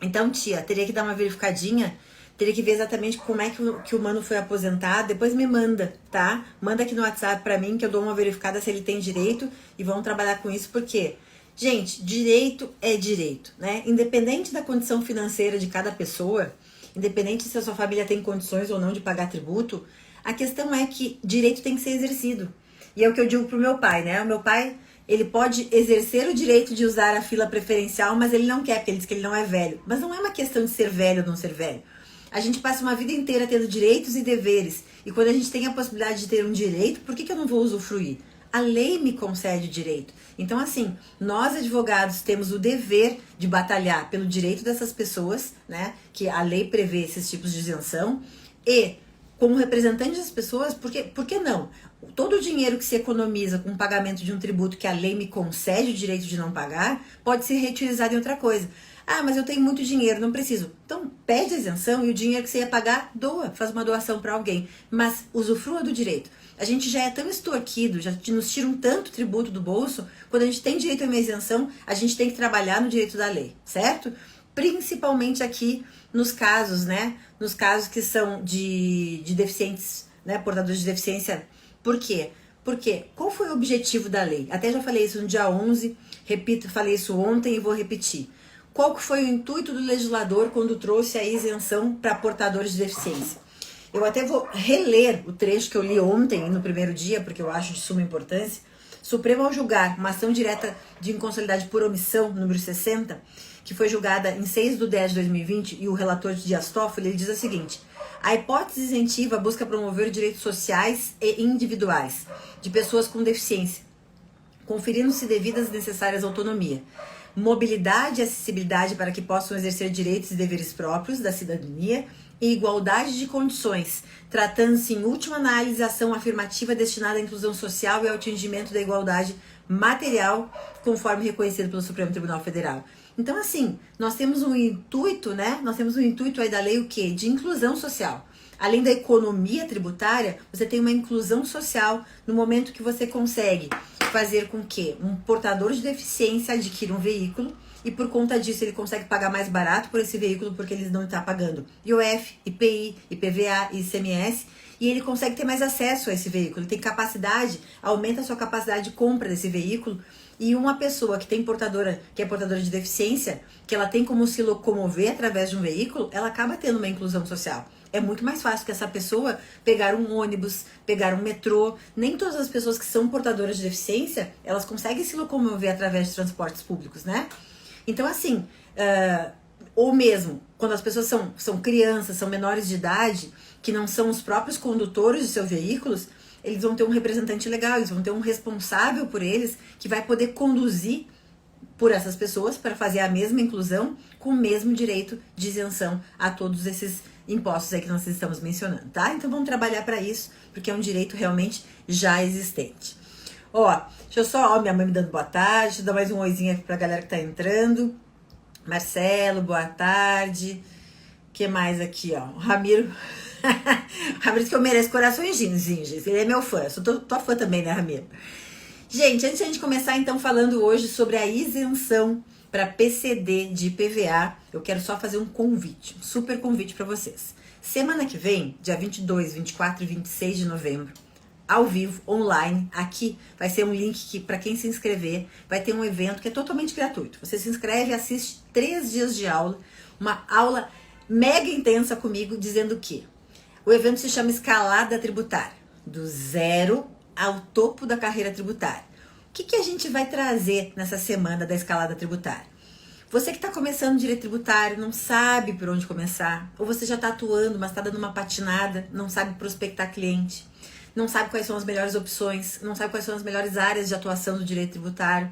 Então, tia, teria que dar uma verificadinha, teria que ver exatamente como é que o mano foi aposentado, depois me manda, tá? Manda aqui no WhatsApp pra mim que eu dou uma verificada se ele tem direito e vamos trabalhar com isso, porque, gente, direito é direito, né? Independente da condição financeira de cada pessoa, independente se a sua família tem condições ou não de pagar tributo, a questão é que direito tem que ser exercido. E é o que eu digo pro meu pai, né? O meu pai, ele pode exercer o direito de usar a fila preferencial, mas ele não quer, porque ele diz que ele não é velho. Mas não é uma questão de ser velho ou não ser velho. A gente passa uma vida inteira tendo direitos e deveres. E quando a gente tem a possibilidade de ter um direito, por que eu não vou usufruir? A lei me concede o direito. Então, assim, nós advogados temos o dever de batalhar pelo direito dessas pessoas, né? Que a lei prevê esses tipos de isenção. E, como representante das pessoas, por que não? Todo o dinheiro que se economiza com o pagamento de um tributo que a lei me concede o direito de não pagar, pode ser reutilizado em outra coisa. Ah, mas eu tenho muito dinheiro, não preciso. Então, pede a isenção e o dinheiro que você ia pagar, doa, faz uma doação para alguém. Mas usufrua do direito. A gente já é tão extorquido, já nos tiram tanto tributo do bolso, quando a gente tem direito a uma isenção, a gente tem que trabalhar no direito da lei, certo? Principalmente aqui nos casos, né? Nos casos que são de deficientes, né? Portadores de deficiência. Por quê? Porque qual foi o objetivo da lei? Até já falei isso no dia 11, repito, falei isso ontem e vou repetir. Qual que foi o intuito do legislador quando trouxe a isenção para portadores de deficiência? Eu até vou reler o trecho que eu li ontem, no primeiro dia, porque eu acho de suma importância. Supremo, ao julgar uma ação direta de inconstitucionalidade por omissão, número 60, que foi julgada em 6/10/2020, e o relator Dias Toffoli, ele diz o seguinte: a hipótese isentiva busca promover direitos sociais e individuais de pessoas com deficiência, conferindo-se devidas e necessárias autonomia, mobilidade e acessibilidade para que possam exercer direitos e deveres próprios da cidadania e igualdade de condições, tratando-se em última análise ação afirmativa destinada à inclusão social e ao atingimento da igualdade material, conforme reconhecido pelo Supremo Tribunal Federal. Então, assim, nós temos um intuito, né? Nós temos um intuito aí da lei o quê? De inclusão social. Além da economia tributária, você tem uma inclusão social no momento que você consegue fazer com que um portador de deficiência adquira um veículo e por conta disso ele consegue pagar mais barato por esse veículo porque ele não está pagando IOF, IPI, IPVA e ICMS, e ele consegue ter mais acesso a esse veículo, ele tem capacidade, aumenta a sua capacidade de compra desse veículo. E uma pessoa que é portadora de deficiência, que ela tem como se locomover através de um veículo, ela acaba tendo uma inclusão social. É muito mais fácil que essa pessoa pegar um ônibus, pegar um metrô. Nem todas as pessoas que são portadoras de deficiência, elas conseguem se locomover através de transportes públicos, né? Então, assim, ou mesmo quando as pessoas são crianças, são menores de idade, que não são os próprios condutores de seus veículos, eles vão ter um representante legal, eles vão ter um responsável por eles, que vai poder conduzir por essas pessoas para fazer a mesma inclusão com o mesmo direito de isenção a todos esses impostos aí que nós estamos mencionando, tá? Então vamos trabalhar para isso, porque é um direito realmente já existente. Ó, deixa eu só, minha mãe me dando boa tarde, deixa eu dar mais um oizinho aqui pra galera que tá entrando. Marcelo, boa tarde. Que mais aqui, ó? O Ramiro. Ramiro disse que eu mereço coraçõezinhos, gente. Ele é meu fã. Eu sou tua fã também, né, Ramiro? Gente, antes de a gente começar, então, falando hoje sobre a isenção para PCD de IPVA, eu quero só fazer um convite, um super convite para vocês. Semana que vem, dia 22, 24 e 26 de novembro, ao vivo, online. Aqui vai ser um link que para quem se inscrever vai ter um evento que é totalmente gratuito. Você se inscreve e assiste 3 dias de aula, uma aula mega intensa comigo, dizendo que o evento se chama Escalada Tributária, do zero ao topo da carreira tributária. O que a gente vai trazer nessa semana da Escalada Tributária? Você que está começando direito tributário, não sabe por onde começar, ou você já está atuando, mas está dando uma patinada, não sabe prospectar cliente, não sabe quais são as melhores opções, não sabe quais são as melhores áreas de atuação do direito tributário.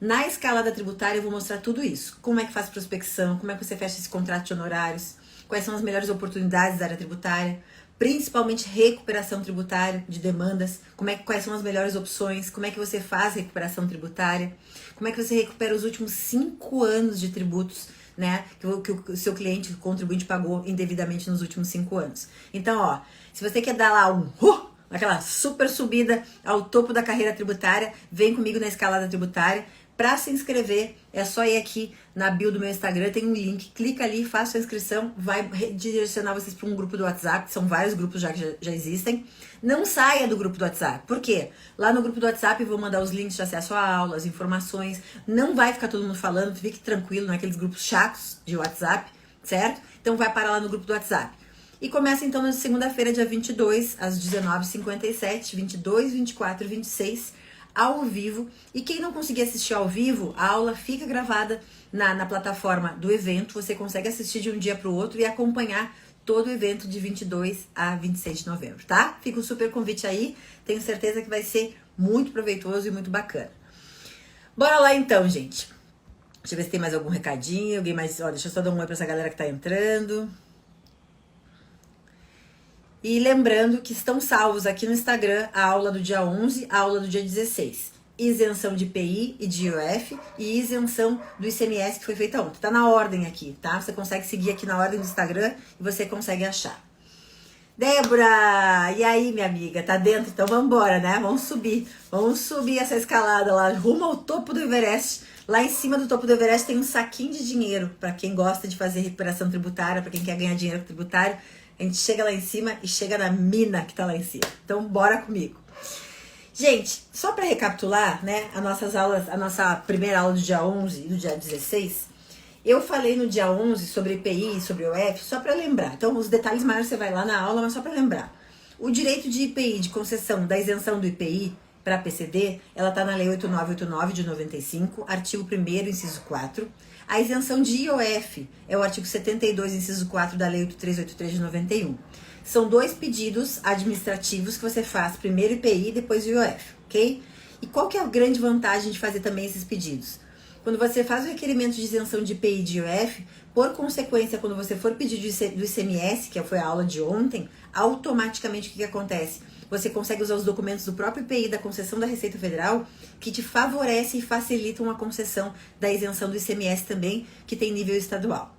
Na Escalada Tributária eu vou mostrar tudo isso. Como é que faz prospecção, como é que você fecha esse contrato de honorários, quais são as melhores oportunidades da área tributária, principalmente recuperação tributária de demandas, quais são as melhores opções, como é que você faz recuperação tributária, como é que você recupera os últimos 5 anos de tributos, né, que o seu cliente, o contribuinte, pagou indevidamente nos últimos 5 anos. Então, ó, se você quer dar lá aquela super subida ao topo da carreira tributária, vem comigo na Escalada Tributária. Para se inscrever, é só ir aqui na bio do meu Instagram, tem um link, clica ali, faça sua inscrição, vai redirecionar vocês para um grupo do WhatsApp, são vários grupos que já existem. Não saia do grupo do WhatsApp, por quê? Lá no grupo do WhatsApp eu vou mandar os links de acesso à aula, as informações, não vai ficar todo mundo falando, fique tranquilo, não é aqueles grupos chatos de WhatsApp, certo? Então vai parar lá no grupo do WhatsApp. E começa então na segunda-feira, dia 22, às 19h57, 22, 24 e 26, ao vivo. E quem não conseguir assistir ao vivo, a aula fica gravada na plataforma do evento. Você consegue assistir de um dia para o outro e acompanhar todo o evento de 22 a 26 de novembro, tá? Fica um super convite aí. Tenho certeza que vai ser muito proveitoso e muito bacana. Bora lá então, gente. Deixa eu ver se tem mais algum recadinho. Alguém mais... Ó, deixa eu só dar um oi pra essa galera que tá entrando. E lembrando que estão salvos aqui no Instagram a aula do dia 11, a aula do dia 16. Isenção de IPI e de IOF e isenção do ICMS que foi feita ontem. Tá na ordem aqui, tá? Você consegue seguir aqui na ordem do Instagram e você consegue achar. Débora! E aí, minha amiga? Tá dentro? Então vamos embora, né? Vamos subir essa escalada lá, rumo ao topo do Everest. Lá em cima do topo do Everest tem um saquinho de dinheiro para quem gosta de fazer recuperação tributária, para quem quer ganhar dinheiro tributário. A gente chega lá em cima e chega na mina que tá lá em cima. Então, bora comigo. Gente, só para recapitular, né, a nossa primeira aula do dia 11 e do dia 16, eu falei no dia 11 sobre IPI e sobre IOF, só para lembrar. Então, os detalhes maiores você vai lá na aula, mas só para lembrar. O direito de IPI, de concessão da isenção do IPI para PCD, ela tá na Lei 8989 de 95, artigo 1º, inciso 4. A isenção de IOF é o artigo 72, inciso 4 da Lei 8383 de 91. São 2 pedidos administrativos que você faz, primeiro IPI e depois IOF, ok? E qual que é a grande vantagem de fazer também esses pedidos? Quando você faz o requerimento de isenção de IPI e de IOF, por consequência, quando você for pedir do ICMS, que foi a aula de ontem, automaticamente o que acontece? Você consegue usar os documentos do próprio IPI da concessão da Receita Federal, que te favorecem e facilitam a concessão da isenção do ICMS também, que tem nível estadual.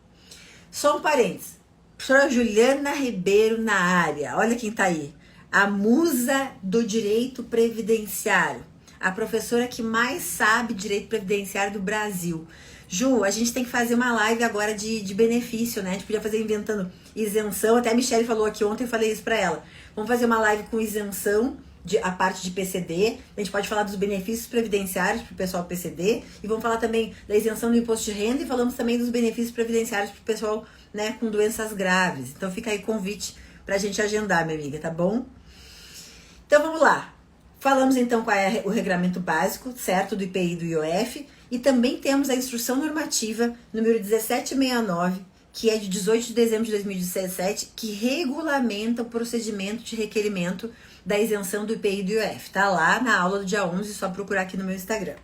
Só um parênteses. Professora Juliana Ribeiro na área. Olha quem tá aí. A musa do direito previdenciário. A professora que mais sabe direito previdenciário do Brasil. Ju, a gente tem que fazer uma live agora de benefício, né? A gente podia fazer inventando isenção. Até a Michelle falou aqui ontem, eu falei isso pra ela. Vamos fazer uma live com isenção, a parte de PCD. A gente pode falar dos benefícios previdenciários pro pessoal PCD. E vamos falar também da isenção do imposto de renda. E falamos também dos benefícios previdenciários pro pessoal, né, com doenças graves. Então fica aí convite pra gente agendar, minha amiga, tá bom? Então vamos lá. Falamos então qual é o regulamento básico, certo, do IPI e do IOF, e também temos a instrução normativa número 1769, que é de 18 de dezembro de 2017, que regulamenta o procedimento de requerimento da isenção do IPI e do IOF. Tá lá na aula do dia 11, só procurar aqui no meu Instagram.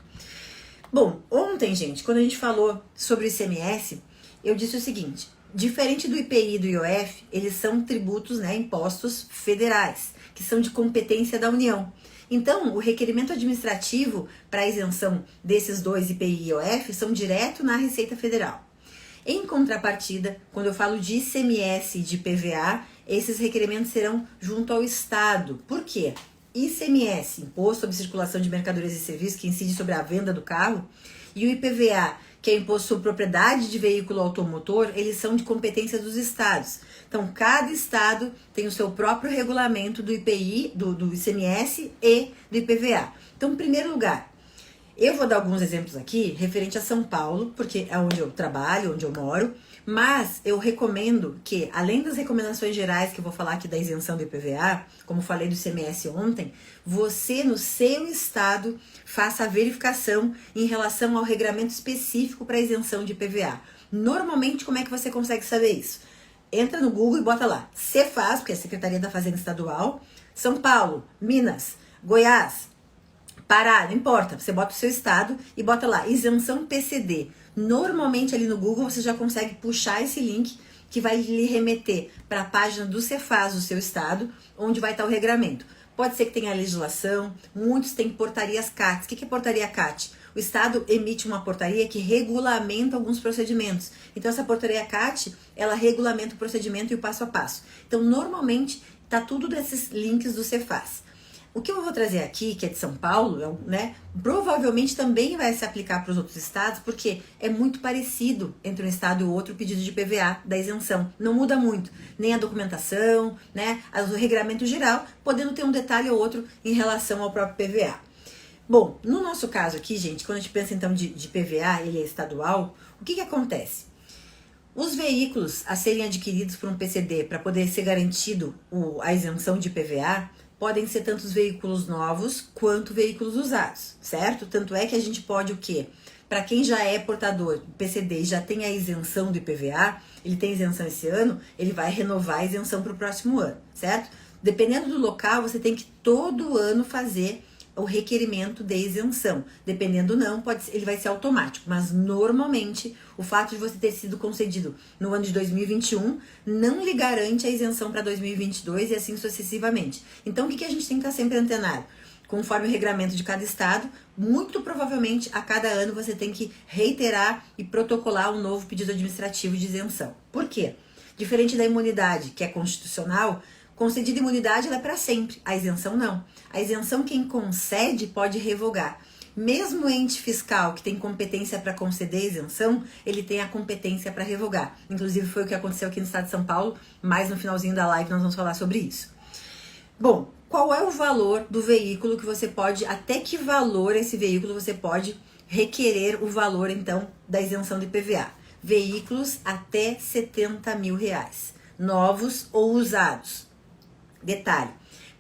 Bom, ontem, gente, quando a gente falou sobre o ICMS, eu disse o seguinte: diferente do IPI e do IOF, eles são tributos, né, impostos federais, que são de competência da União. Então, o requerimento administrativo para a isenção desses dois, IPI e IOF, são direto na Receita Federal. Em contrapartida, quando eu falo de ICMS e de PVA, esses requerimentos serão junto ao Estado. Por quê? ICMS, Imposto sobre Circulação de Mercadorias e Serviços, que incide sobre a venda do carro, e o IPVA, que é o Imposto sobre Propriedade de Veículo Automotor, eles são de competência dos estados. Então, cada estado tem o seu próprio regulamento do IPI, do ICMS e do IPVA. Então, em primeiro lugar, eu vou dar alguns exemplos aqui referente a São Paulo, porque é onde eu trabalho, onde eu moro, mas eu recomendo que, além das recomendações gerais que eu vou falar aqui da isenção do IPVA, como falei do ICMS ontem, você no seu estado faça a verificação em relação ao regramento específico para isenção de IPVA. Normalmente, como é que você consegue saber isso? Entra no Google e bota lá, Cefaz, que é a Secretaria da Fazenda Estadual, São Paulo, Minas, Goiás, Pará, não importa, você bota o seu estado e bota lá, isenção PCD. Normalmente ali no Google você já consegue puxar esse link que vai lhe remeter para a página do Cefaz do seu estado, onde vai estar o regramento. Pode ser que tenha a legislação, muitos têm portarias CAT. O que é portaria CAT? O estado emite uma portaria que regulamenta alguns procedimentos. Então essa portaria CAT, ela regulamenta o procedimento e o passo a passo. Então normalmente tá tudo desses links do Cefaz. O que eu vou trazer aqui, que é de São Paulo, né, provavelmente também vai se aplicar para os outros estados, porque é muito parecido entre um estado e o outro o pedido de PVA da isenção. Não muda muito, nem a documentação, né, o regramento geral, podendo ter um detalhe ou outro em relação ao próprio PVA. Bom, no nosso caso aqui, gente, quando a gente pensa então de PVA, ele é estadual, o que acontece? Os veículos a serem adquiridos por um PCD para poder ser garantido a isenção de PVA, podem ser tanto os veículos novos quanto veículos usados, certo? Tanto é que a gente pode o quê? Para quem já é portador do PCD e já tem a isenção do IPVA, ele tem isenção esse ano, ele vai renovar a isenção para o próximo ano, certo? Dependendo do local, você tem que todo ano fazer o requerimento de isenção. Dependendo não, ele vai ser automático, mas normalmente o fato de você ter sido concedido no ano de 2021 não lhe garante a isenção para 2022 e assim sucessivamente. Então o que a gente tem que estar sempre antenado? Conforme o regramento de cada estado, muito provavelmente a cada ano você tem que reiterar e protocolar um novo pedido administrativo de isenção. Por quê? Diferente da imunidade, que é constitucional, concedida imunidade ela é para sempre, a isenção não. A isenção quem concede pode revogar. Mesmo o ente fiscal que tem competência para conceder isenção, ele tem a competência para revogar. Inclusive foi o que aconteceu aqui no estado de São Paulo, mas no finalzinho da live nós vamos falar sobre isso. Bom, qual é o valor do veículo que você pode, até que valor esse veículo você pode requerer o valor então da isenção de IPVA? Veículos até R$70.000, novos ou usados. Detalhe,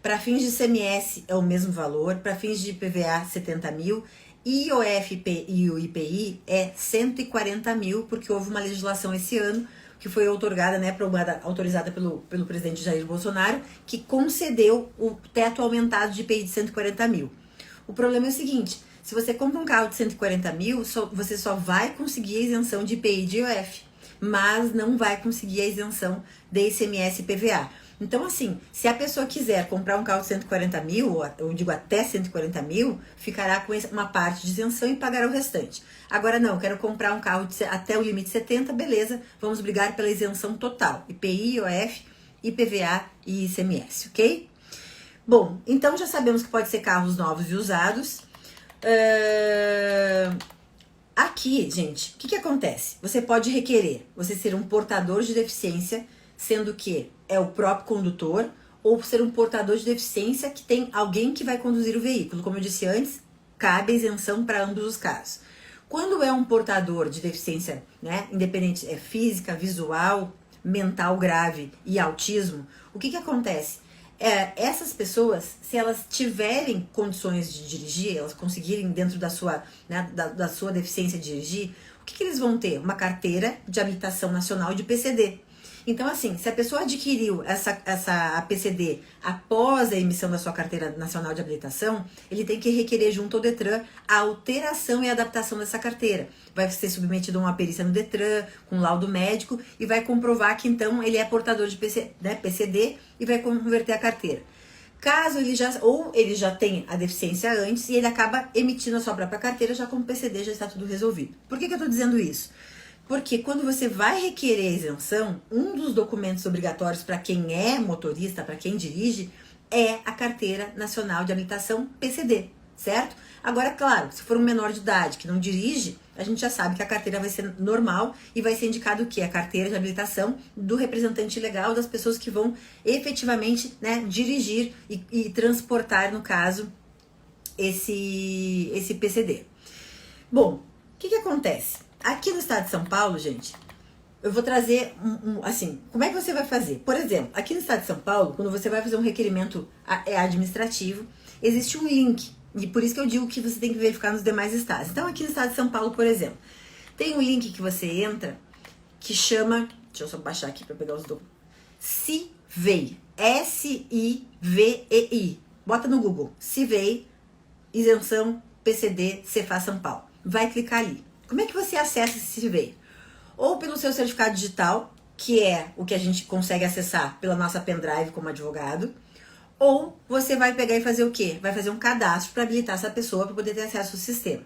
para fins de ICMS é o mesmo valor, para fins de IPVA 70 mil, IOF e o IPI é 140 mil, porque houve uma legislação esse ano que foi outorgada, né, autorizada pelo presidente Jair Bolsonaro, que concedeu o teto aumentado de IPI de 140 mil. O problema é o seguinte, se você compra um carro de 140 mil, você só vai conseguir a isenção de IPI e de IOF, mas não vai conseguir a isenção de ICMS e PVA. Então, assim, se a pessoa quiser comprar um carro de 140 mil, eu digo até 140 mil, ficará com uma parte de isenção e pagará o restante. Agora não, quero comprar um carro até o limite 70, beleza, vamos brigar pela isenção total, IPI, IOF, IPVA e ICMS, ok? Bom, então já sabemos que pode ser carros novos e usados. Aqui, gente, o que acontece? Você pode requerer você ser um portador de deficiência, sendo que é o próprio condutor, ou ser um portador de deficiência que tem alguém que vai conduzir o veículo. Como eu disse antes, cabe isenção para ambos os casos. Quando é um portador de deficiência, né, independente, é física, visual, mental grave e autismo, o que acontece? Essas pessoas, se elas tiverem condições de dirigir, elas conseguirem dentro da sua, né, da sua deficiência dirigir, o que eles vão ter? Uma carteira de habilitação nacional de PCD. Então, assim, se a pessoa adquiriu essa PCD após a emissão da sua carteira nacional de habilitação, ele tem que requerer junto ao Detran a alteração e adaptação dessa carteira. Vai ser submetido a uma perícia no Detran, com laudo médico, e vai comprovar que, então, ele é portador de PCD e vai converter a carteira. Caso ele já tenha a deficiência antes e ele acaba emitindo a sua própria carteira, já como PCD já está tudo resolvido. Por que eu estou dizendo isso? Porque quando você vai requerer a isenção, um dos documentos obrigatórios para quem é motorista, para quem dirige, é a Carteira Nacional de Habilitação PCD, certo? Agora, claro, se for um menor de idade que não dirige, a gente já sabe que a carteira vai ser normal e vai ser indicado o quê? A carteira de habilitação do representante legal, das pessoas que vão efetivamente, né, dirigir e transportar, no caso, esse PCD. Bom, o que acontece? Aqui no estado de São Paulo, gente, eu vou trazer assim, como é que você vai fazer? Por exemplo, aqui no estado de São Paulo, quando você vai fazer um requerimento administrativo, existe um link, e por isso que eu digo que você tem que verificar nos demais estados. Então, aqui no estado de São Paulo, por exemplo, tem um link que você entra, que chama, deixa eu só baixar aqui para pegar os documentos, SIVEI, SIVEI, bota no Google, SIVEI, isenção PCD Cefaz São Paulo. Vai clicar ali. Como é que você acessa esse SIVEI? Ou pelo seu certificado digital, que é o que a gente consegue acessar pela nossa pendrive como advogado, ou você vai pegar e fazer o quê? Vai fazer um cadastro para habilitar essa pessoa para poder ter acesso ao sistema.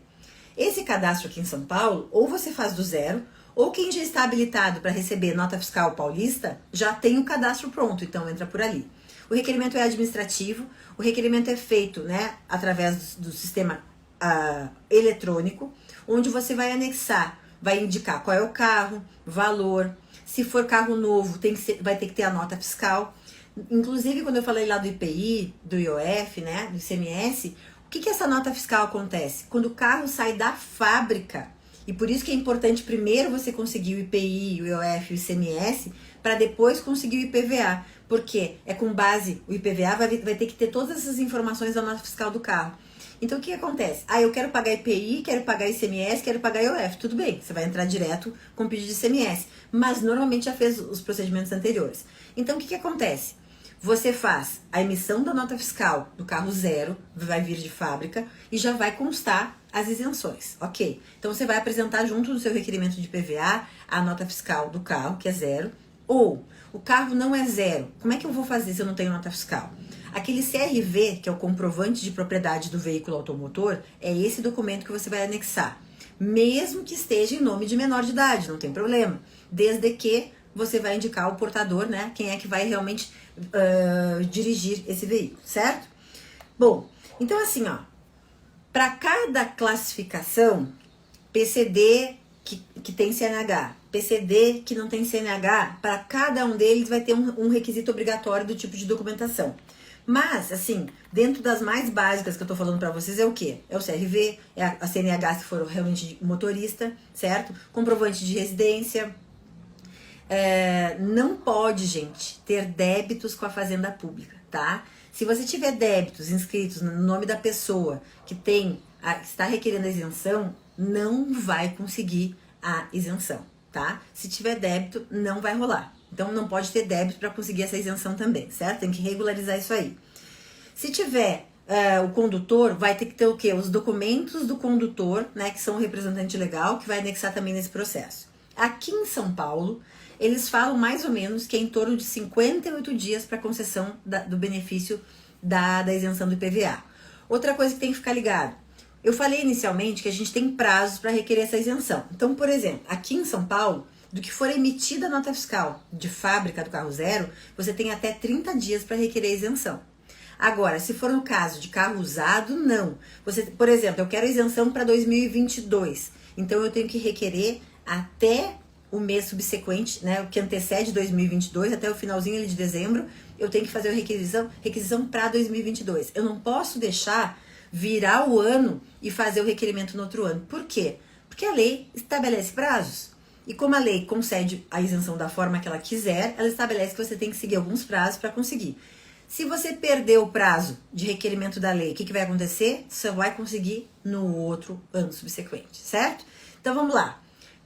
Esse cadastro aqui em São Paulo, ou você faz do zero, ou quem já está habilitado para receber nota fiscal paulista, já tem o cadastro pronto, então entra por ali. O requerimento é administrativo, o requerimento é feito, né, através do sistema eletrônico, onde você vai anexar, vai indicar qual é o carro, valor, se for carro novo vai ter que ter a nota fiscal. Inclusive, quando eu falei lá do IPI, do IOF, né, do ICMS, o que essa nota fiscal acontece? Quando o carro sai da fábrica, e por isso que é importante primeiro você conseguir o IPI, o IOF e o ICMS, para depois conseguir o IPVA, porque é com base, o IPVA vai ter que ter todas essas informações da nota fiscal do carro. Então, o que acontece? Eu quero pagar IPI, quero pagar ICMS, quero pagar IOF. Tudo bem, você vai entrar direto com o pedido de ICMS, mas normalmente já fez os procedimentos anteriores. Então, o que acontece? Você faz a emissão da nota fiscal do carro zero, vai vir de fábrica e já vai constar as isenções, ok? Então, você vai apresentar junto no seu requerimento de IPVA a nota fiscal do carro, que é zero, ou o carro não é zero. Como é que eu vou fazer se eu não tenho nota fiscal? Aquele CRV, que é o comprovante de propriedade do veículo automotor, é esse documento que você vai anexar. Mesmo que esteja em nome de menor de idade, não tem problema. Desde que você vai indicar o portador, né? Quem é que vai realmente dirigir esse veículo, certo? Bom, então assim, ó, para cada classificação, PCD que tem CNH, PCD que não tem CNH, para cada um deles vai ter um requisito obrigatório do tipo de documentação. Mas, assim, dentro das mais básicas que eu tô falando pra vocês é o quê? É o CRV, é a CNH se for realmente motorista, certo? Comprovante de residência. Não pode, gente, ter débitos com a Fazenda Pública, tá? Se você tiver débitos inscritos no nome da pessoa que está requerendo a isenção, não vai conseguir a isenção, tá? Se tiver débito, não vai rolar. Então, não pode ter débito para conseguir essa isenção também, certo? Tem que regularizar isso aí. Se tiver o condutor, vai ter que ter o quê? Os documentos do condutor, né? Que são o representante legal, que vai anexar também nesse processo. Aqui em São Paulo, eles falam mais ou menos que é em torno de 58 dias para concessão do benefício da isenção do IPVA. Outra coisa que tem que ficar ligado. Eu falei inicialmente que a gente tem prazos para requerer essa isenção. Então, por exemplo, aqui em São Paulo, do que for emitida a nota fiscal de fábrica do carro zero, você tem até 30 dias para requerer a isenção. Agora, se for no caso de carro usado, não. Você, por exemplo, eu quero isenção para 2022, então eu tenho que requerer até o mês subsequente, né, o que antecede 2022, até o finalzinho de dezembro, eu tenho que fazer a requisição para 2022. Eu não posso deixar virar o ano e fazer o requerimento no outro ano. Por quê? Porque a lei estabelece prazos. E como a lei concede a isenção da forma que ela quiser, ela estabelece que você tem que seguir alguns prazos para conseguir. Se você perder o prazo de requerimento da lei, o que vai acontecer? Você vai conseguir no outro ano subsequente, certo? Então vamos lá.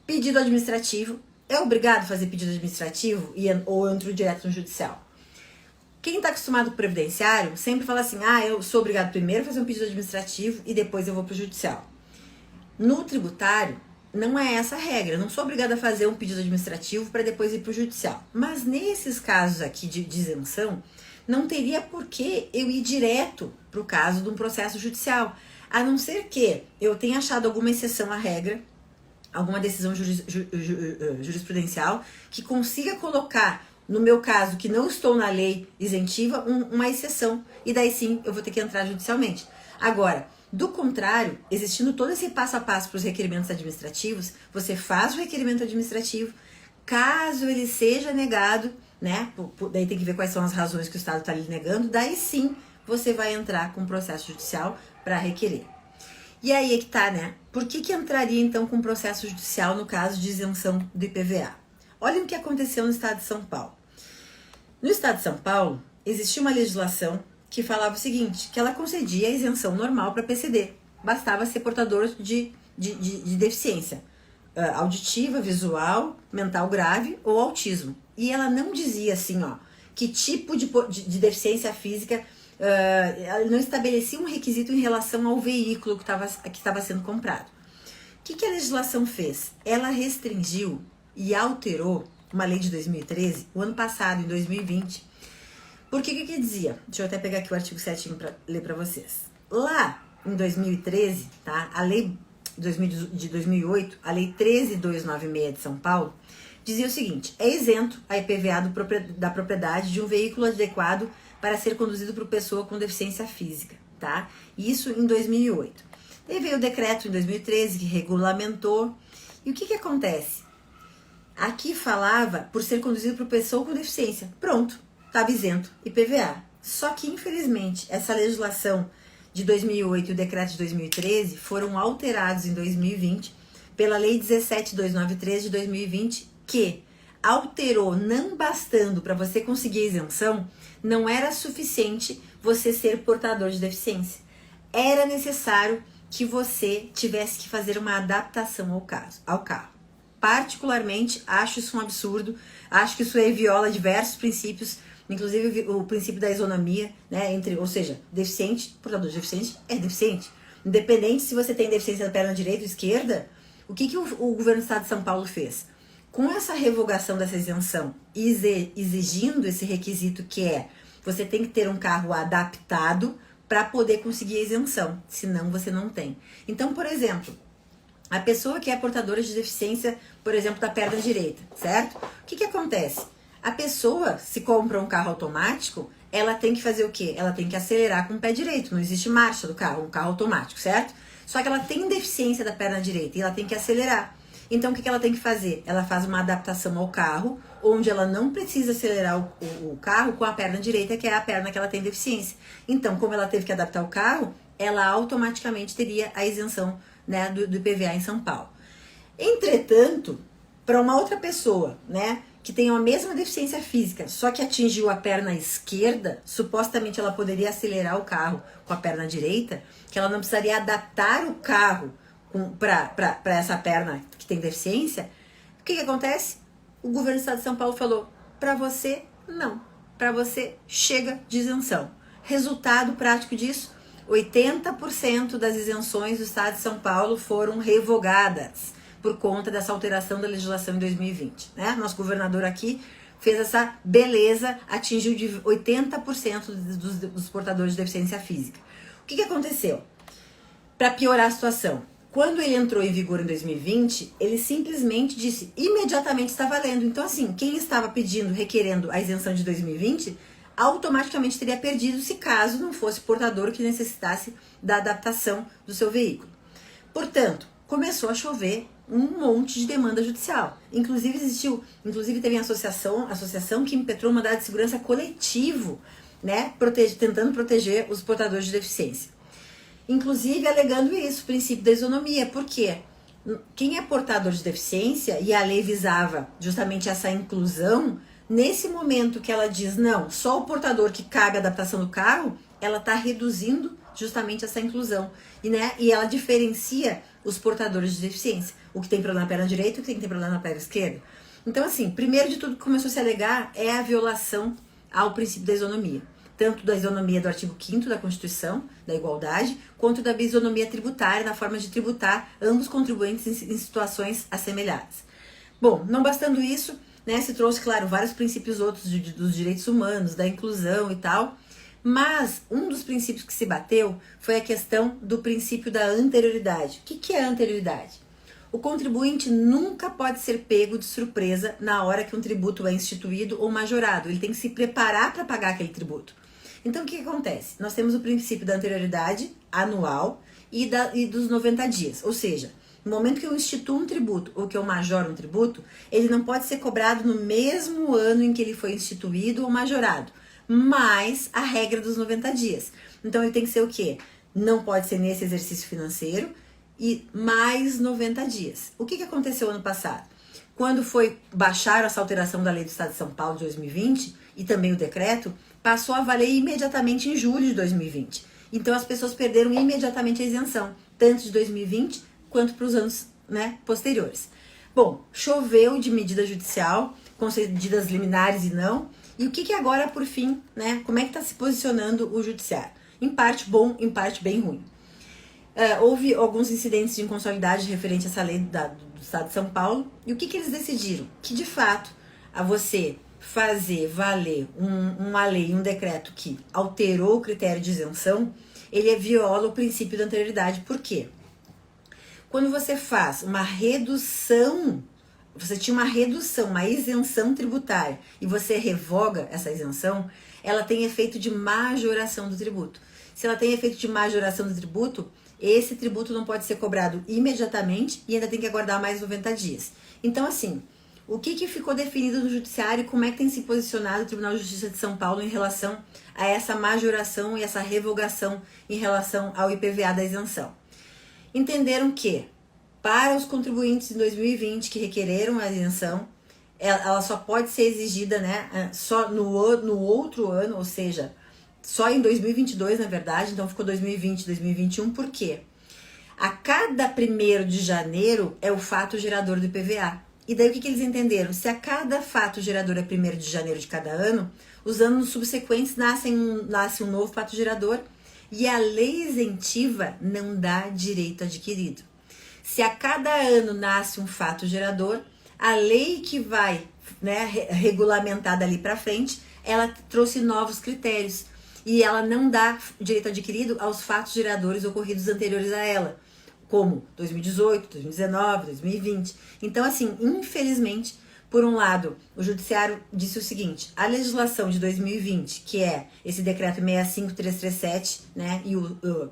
Pedido administrativo. É obrigado a fazer pedido administrativo ou eu entro direto no judicial? Quem está acostumado com o previdenciário sempre fala assim, eu sou obrigado primeiro a fazer um pedido administrativo e depois eu vou para o judicial. No tributário, não é essa a regra. Eu não sou obrigada a fazer um pedido administrativo para depois ir para o judicial. Mas nesses casos aqui de isenção, não teria por que eu ir direto para o caso de um processo judicial. A não ser que eu tenha achado alguma exceção à regra, alguma decisão jurisprudencial que consiga colocar, no meu caso, que não estou na lei isentiva, uma exceção. E daí sim eu vou ter que entrar judicialmente. Agora, Do contrário, existindo todo esse passo a passo para os requerimentos administrativos, você faz o requerimento administrativo, caso ele seja negado, né? Daí tem que ver quais são as razões que o Estado está lhe negando, daí sim você vai entrar com processo judicial para requerer. E aí é que tá, né? Por que entraria então com processo judicial no caso de isenção do IPVA? Olha o que aconteceu no estado de São Paulo. No estado de São Paulo, existia uma legislação que falava o seguinte, que ela concedia a isenção normal para PCD. Bastava ser portador de deficiência auditiva, visual, mental grave ou autismo. E ela não dizia assim, ó, que tipo de deficiência física, ela não estabelecia um requisito em relação ao veículo que estava sendo comprado. O que a legislação fez? Ela restringiu e alterou uma lei de 2013, o ano passado, em 2020. Por que dizia? Deixa eu até pegar aqui o artigo 7º para ler para vocês. Lá em 2013, tá? A lei de 2008, a lei 13.296 de São Paulo, dizia o seguinte: é isento a IPVA da propriedade de um veículo adequado para ser conduzido por pessoa com deficiência física, tá? Isso em 2008. Daí veio o decreto em 2013 que regulamentou. E o que acontece? Aqui falava por ser conduzido por pessoa com deficiência. Pronto, estava isento IPVA. Só que, infelizmente, essa legislação de 2008 e o decreto de 2013 foram alterados em 2020 pela lei 17.293 de 2020, que alterou, não bastando para você conseguir isenção, não era suficiente você ser portador de deficiência. Era necessário que você tivesse que fazer uma adaptação ao carro. Particularmente, acho isso um absurdo, acho que isso viola diversos princípios, inclusive o princípio da isonomia, né, ou seja, deficiente, portador de deficiente é deficiente. Independente se você tem deficiência da perna direita ou esquerda, o que o governo do estado de São Paulo fez? Com essa revogação dessa isenção, exigindo esse requisito que é, você tem que ter um carro adaptado para poder conseguir a isenção, senão você não tem. Então, por exemplo, a pessoa que é portadora de deficiência, por exemplo, da perna direita, certo? O que acontece? A pessoa, se compra um carro automático, ela tem que fazer o quê? Ela tem que acelerar com o pé direito, não existe marcha do carro, um carro automático, certo? Só que ela tem deficiência da perna direita e ela tem que acelerar. Então, o que ela tem que fazer? Ela faz uma adaptação ao carro, onde ela não precisa acelerar o carro com a perna direita, que é a perna que ela tem deficiência. Então, como ela teve que adaptar o carro, ela automaticamente teria a isenção, né, do IPVA em São Paulo. Entretanto, para uma outra pessoa, né, que tem a mesma deficiência física, só que atingiu a perna esquerda, supostamente ela poderia acelerar o carro com a perna direita, que ela não precisaria adaptar o carro para essa perna que tem deficiência. O que acontece? O governo do estado de São Paulo falou, para você, não. Para você, chega de isenção. Resultado prático disso, 80% das isenções do estado de São Paulo foram revogadas por conta dessa alteração da legislação em 2020. Né? Nosso governador aqui fez essa beleza, atingiu de 80% dos portadores de deficiência física. O que aconteceu? Para piorar a situação, quando ele entrou em vigor em 2020, ele simplesmente disse, imediatamente está valendo. Então assim, quem estava requerendo a isenção de 2020, automaticamente teria perdido se caso não fosse portador que necessitasse da adaptação do seu veículo. Portanto, começou a chover um monte de demanda judicial. Inclusive teve a associação que impetrou um mandado de segurança coletivo, né, tentando proteger os portadores de deficiência. Inclusive alegando isso, o princípio da isonomia. Por quê? Quem é portador de deficiência, e a lei visava justamente essa inclusão, nesse momento que ela diz, não, só o portador que cabe a adaptação do carro, ela está reduzindo justamente essa inclusão. E ela diferencia os portadores de deficiência. O que tem problema na perna direita e o que tem problema na perna esquerda. Então, assim, primeiro de tudo que começou a se alegar é a violação ao princípio da isonomia. Tanto da isonomia do artigo 5º da Constituição, da igualdade, quanto da isonomia tributária, na forma de tributar ambos contribuintes em situações assemelhadas. Bom, não bastando isso, né, se trouxe, claro, vários princípios outros dos direitos humanos, da inclusão e tal, mas um dos princípios que se bateu foi a questão do princípio da anterioridade. O que é a anterioridade? O contribuinte nunca pode ser pego de surpresa na hora que um tributo é instituído ou majorado. Ele tem que se preparar para pagar aquele tributo. Então, o que acontece? Nós temos o princípio da anterioridade anual e dos 90 dias. Ou seja, no momento que eu instituo um tributo ou que eu majoro um tributo, ele não pode ser cobrado no mesmo ano em que ele foi instituído ou majorado, mas a regra dos 90 dias. Então ele tem que ser o quê? Não pode ser nesse exercício financeiro e mais 90 dias. O que aconteceu ano passado? Quando foi baixar essa alteração da Lei do Estado de São Paulo de 2020 e também o decreto, passou a valer imediatamente em julho de 2020. Então as pessoas perderam imediatamente a isenção, tanto de 2020 quanto para os anos, né, posteriores. Bom, choveu de medida judicial, concedidas liminares e não. E o que agora, por fim, né, como é que está se posicionando o judiciário? Em parte bom, em parte bem ruim. Houve alguns incidentes de inconstitucionalidade referente a essa lei do Estado de São Paulo. E o que eles decidiram? Que, de fato, a você fazer valer uma lei, um decreto que alterou o critério de isenção, ele viola o princípio da anterioridade. Por quê? Quando você faz uma redução, você tinha uma redução, uma isenção tributária, e você revoga essa isenção, ela tem efeito de majoração do tributo. Se ela tem efeito de majoração do tributo, esse tributo não pode ser cobrado imediatamente e ainda tem que aguardar mais 90 dias. Então, assim, o que ficou definido no judiciário e como é que tem se posicionado o Tribunal de Justiça de São Paulo em relação a essa majoração e essa revogação em relação ao IPVA da isenção? Entenderam que, para os contribuintes em 2020 que requereram a isenção, ela só pode ser exigida, né, só no outro ano, ou seja, só em 2022, na verdade, então ficou 2020, 2021, por quê? A cada 1º de janeiro é o fato gerador do IPVA. E daí o que eles entenderam? Se a cada fato gerador é 1º de janeiro de cada ano, os anos subsequentes nasce um novo fato gerador e a lei isentiva não dá direito adquirido. Se a cada ano nasce um fato gerador, a lei que vai, né, regulamentar dali para frente, ela trouxe novos critérios e ela não dá direito adquirido aos fatos geradores ocorridos anteriores a ela, como 2018, 2019, 2020. Então, assim, infelizmente, por um lado, o judiciário disse o seguinte: a legislação de 2020, que é esse decreto 65337, né, e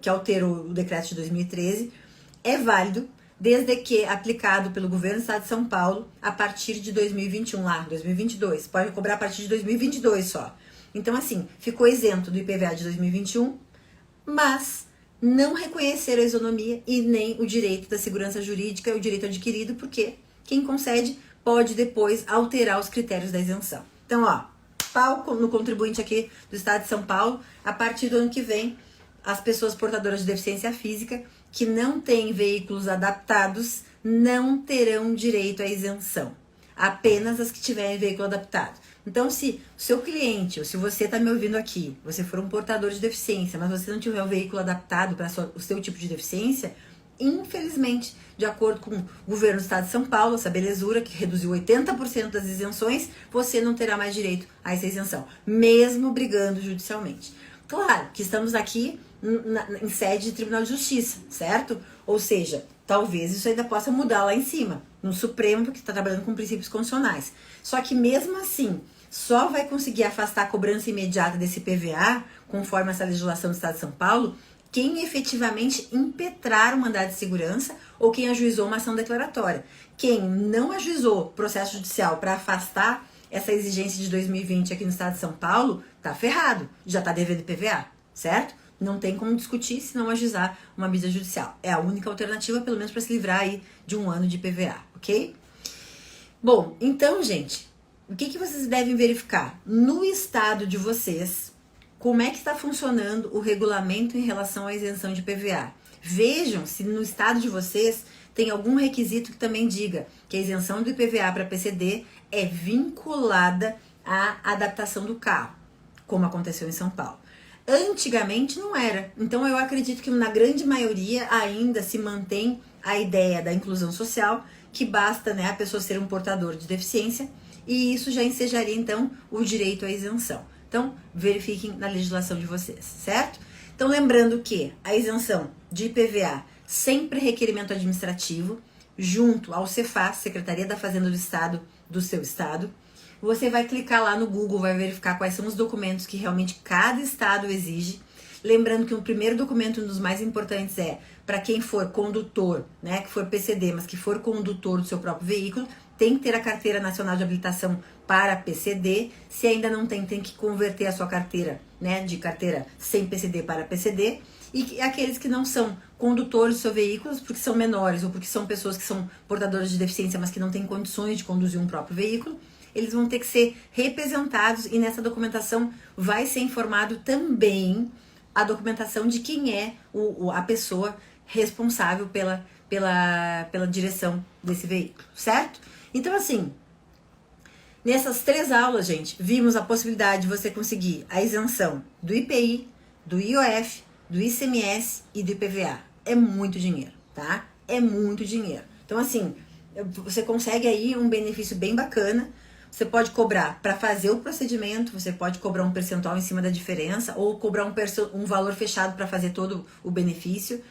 que alterou o decreto de 2013, é válido desde que aplicado pelo governo do Estado de São Paulo a partir de 2021, lá, 2022. Pode cobrar a partir de 2022 só. Então, assim, ficou isento do IPVA de 2021, mas não reconheceram a isonomia e nem o direito da segurança jurídica e o direito adquirido, porque quem concede pode depois alterar os critérios da isenção. Então, ó, pau no contribuinte aqui do Estado de São Paulo, a partir do ano que vem, as pessoas portadoras de deficiência física que não têm veículos adaptados não terão direito à isenção. Apenas as que tiverem veículo adaptado. Então, se o seu cliente, ou se você está me ouvindo aqui, você for um portador de deficiência, mas você não tiver um veículo adaptado para o seu tipo de deficiência, infelizmente, de acordo com o governo do Estado de São Paulo, essa belezura que reduziu 80% das isenções, você não terá mais direito a essa isenção, mesmo brigando judicialmente. Claro que estamos aqui em sede de Tribunal de Justiça, certo? Ou seja, talvez isso ainda possa mudar lá em cima, no Supremo, porque está trabalhando com princípios constitucionais. Só que mesmo assim, só vai conseguir afastar a cobrança imediata desse PVA, conforme essa legislação do Estado de São Paulo, quem efetivamente impetrar o mandado de segurança ou quem ajuizou uma ação declaratória. Quem não ajuizou processo judicial para afastar essa exigência de 2020 aqui no Estado de São Paulo, tá ferrado, já tá devendo PVA, certo? Não tem como discutir se não ajuizar uma medida judicial. É a única alternativa, pelo menos para se livrar aí de um ano de PVA, ok? Bom, então, gente, o que vocês devem verificar? No estado de vocês, como é que está funcionando o regulamento em relação à isenção de PVA? Vejam se no estado de vocês tem algum requisito que também diga que a isenção do IPVA para PCD é vinculada à adaptação do carro, como aconteceu em São Paulo. Antigamente não era, então eu acredito que na grande maioria ainda se mantém a ideia da inclusão social, que basta, né, a pessoa ser um portador de deficiência, e isso já ensejaria então o direito à isenção. Então verifiquem na legislação de vocês, certo? Então lembrando que a isenção de IPVA sempre requerimento administrativo, junto ao Cefaz, Secretaria da Fazenda do Estado, do seu estado. Você vai clicar lá no Google, vai verificar quais são os documentos que realmente cada estado exige. Lembrando que o primeiro documento, um dos mais importantes, é para quem for condutor, né, que for PCD, mas que for condutor do seu próprio veículo, tem que ter a Carteira Nacional de Habilitação para PCD. Se ainda não tem, tem que converter a sua carteira, né, de carteira sem PCD para PCD. E aqueles que não são condutores dos seus veículos, porque são menores ou porque são pessoas que são portadoras de deficiência, mas que não têm condições de conduzir um próprio veículo, eles vão ter que ser representados e nessa documentação vai ser informado também a documentação de quem é a pessoa responsável pela direção desse veículo, certo? Então, assim, nessas 3 aulas, gente, vimos a possibilidade de você conseguir a isenção do IPI, do IOF, do ICMS e do IPVA. É muito dinheiro, tá? É muito dinheiro. Então, assim, você consegue aí um benefício bem bacana. Você pode cobrar para fazer o procedimento, você pode cobrar um percentual em cima da diferença ou cobrar um valor fechado para fazer todo o benefício.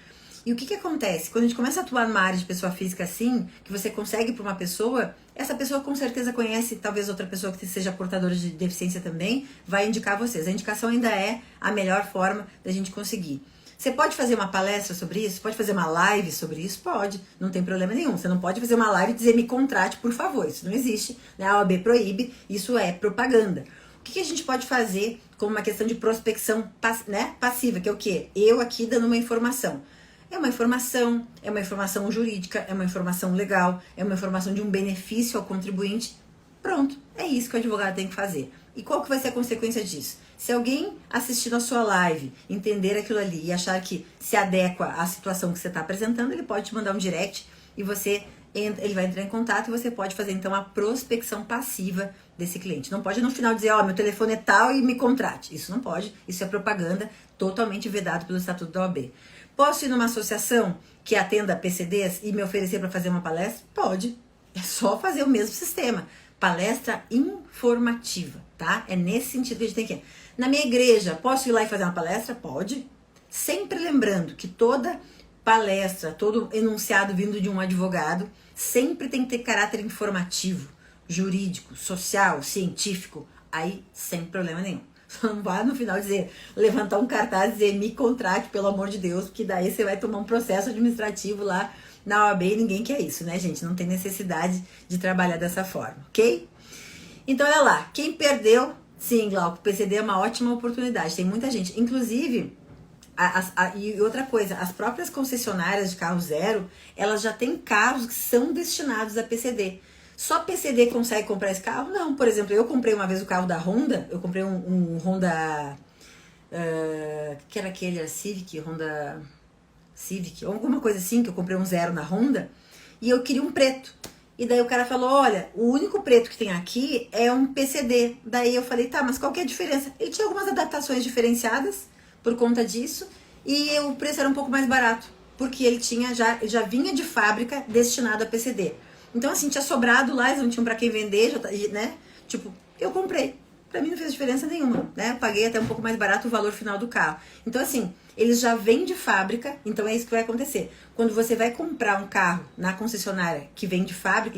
E o que acontece? Quando a gente começa a atuar numa área de pessoa física assim, que você consegue para uma pessoa, essa pessoa com certeza conhece talvez outra pessoa que seja portadora de deficiência também, vai indicar vocês. A indicação ainda é a melhor forma da gente conseguir. Você pode fazer uma palestra sobre isso? Pode fazer uma live sobre isso? Pode, não tem problema nenhum. Você não pode fazer uma live e dizer me contrate, por favor. Isso não existe, né? A OAB proíbe, isso é propaganda. O que a gente pode fazer como uma questão de prospecção, né, passiva, que é o quê? Eu aqui dando uma informação. É uma informação jurídica, é uma informação legal, é uma informação de um benefício ao contribuinte. Pronto, é isso que o advogado tem que fazer. E qual que vai ser a consequência disso? Se alguém assistindo a sua live, entender aquilo ali e achar que se adequa à situação que você está apresentando, ele pode te mandar um direct e ele vai entrar em contato e você pode fazer então a prospecção passiva desse cliente. Não pode no final dizer, meu telefone é tal e me contrate. Isso não pode, isso é propaganda totalmente vedado pelo Estatuto da OAB. Posso ir numa associação que atenda PCDs e me oferecer para fazer uma palestra? Pode. É só fazer o mesmo sistema. Palestra informativa, tá? É nesse sentido que a gente tem que ir. Na minha igreja, posso ir lá e fazer uma palestra? Pode. Sempre lembrando que toda palestra, todo enunciado vindo de um advogado, sempre tem que ter caráter informativo, jurídico, social, científico. Aí, sem problema nenhum. Só não vai no final levantar um cartaz e dizer me contrate, pelo amor de Deus, porque daí você vai tomar um processo administrativo lá na OAB e ninguém quer isso, né, gente? Não tem necessidade de trabalhar dessa forma, ok? Então, olha lá, quem perdeu, sim, Glauco, o PCD é uma ótima oportunidade, tem muita gente, inclusive, e outra coisa, as próprias concessionárias de carro zero, elas já têm carros que são destinados a PCD. Só PCD consegue comprar esse carro? Não, por exemplo, eu comprei uma vez o carro da Honda, eu comprei um Honda, que era aquele, Honda Civic, alguma coisa assim, que eu comprei um zero na Honda, e eu queria um preto. E daí o cara falou, olha, o único preto que tem aqui é um PCD. Daí eu falei, tá, mas qual que é a diferença? Ele tinha algumas adaptações diferenciadas por conta disso, e o preço era um pouco mais barato, porque ele já vinha de fábrica destinado a PCD. Então, assim, tinha sobrado lá, eles não tinham pra quem vender, né? Tipo, eu comprei. Pra mim não fez diferença nenhuma, né? Eu paguei até um pouco mais barato o valor final do carro. Então, assim, eles já vêm de fábrica, então é isso que vai acontecer. Quando você vai comprar um carro na concessionária que vem de fábrica,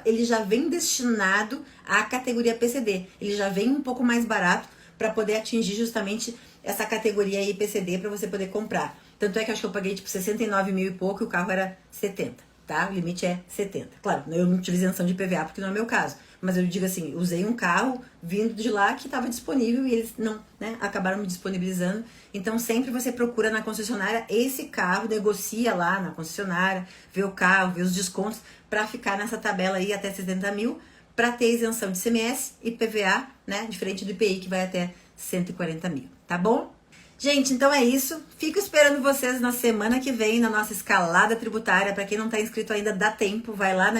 ele já vem destinado à categoria PCD. Ele já vem um pouco mais barato para poder atingir justamente essa categoria aí PCD para você poder comprar. Tanto é que acho que eu paguei tipo 69 mil e pouco e o carro era 70. Tá? O limite é 70. Claro, eu não tive isenção de PVA porque não é meu caso. Mas eu digo assim, usei um carro vindo de lá que estava disponível e eles não, né, acabaram me disponibilizando. Então sempre você procura na concessionária esse carro, negocia lá na concessionária, vê o carro, vê os descontos para ficar nessa tabela aí até 70 mil para ter isenção de ICMS e PVA, né? Diferente do IPI que vai até 140 mil, tá bom? Gente, então é isso. Fico esperando vocês na semana que vem na nossa escalada tributária. Para quem não está inscrito ainda, dá tempo. Vai lá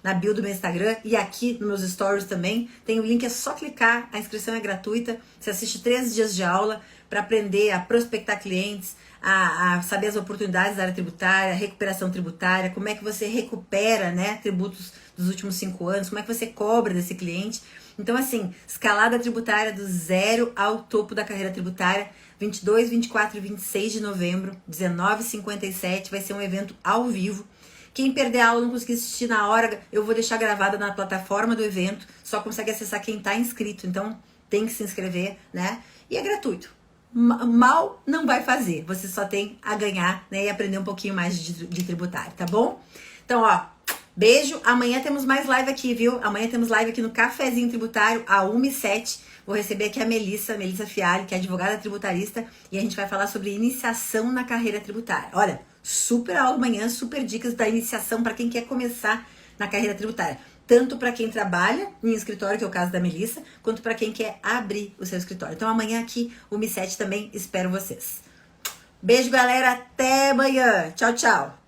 na bio do meu Instagram e aqui nos meus stories também. Tem o link, é só clicar. A inscrição é gratuita. Você assiste 3 dias de aula para aprender a prospectar clientes, a saber as oportunidades da área tributária, recuperação tributária, como é que você recupera, né, tributos dos últimos 5 anos, como é que você cobra desse cliente. Então, assim, escalada tributária do zero ao topo da carreira tributária. 22, 24 e 26 de novembro, 19h57, vai ser um evento ao vivo. Quem perder a aula, não conseguir assistir na hora, eu vou deixar gravada na plataforma do evento, só consegue acessar quem está inscrito, então tem que se inscrever, né? E é gratuito. mal não vai fazer. Você só tem a ganhar, né? E aprender um pouquinho mais de tributário, tá bom? Então, ó, beijo. Amanhã temos mais live aqui, viu? Amanhã temos live aqui no Cafezinho Tributário, a 1h07. Vou receber aqui a Melissa Fialho, que é advogada tributarista, e a gente vai falar sobre iniciação na carreira tributária. Olha, super aula amanhã, super dicas da iniciação para quem quer começar na carreira tributária. Tanto para quem trabalha em escritório, que é o caso da Melissa, quanto para quem quer abrir o seu escritório. Então amanhã aqui, 1h07 também, espero vocês. Beijo, galera. Até amanhã. Tchau, tchau.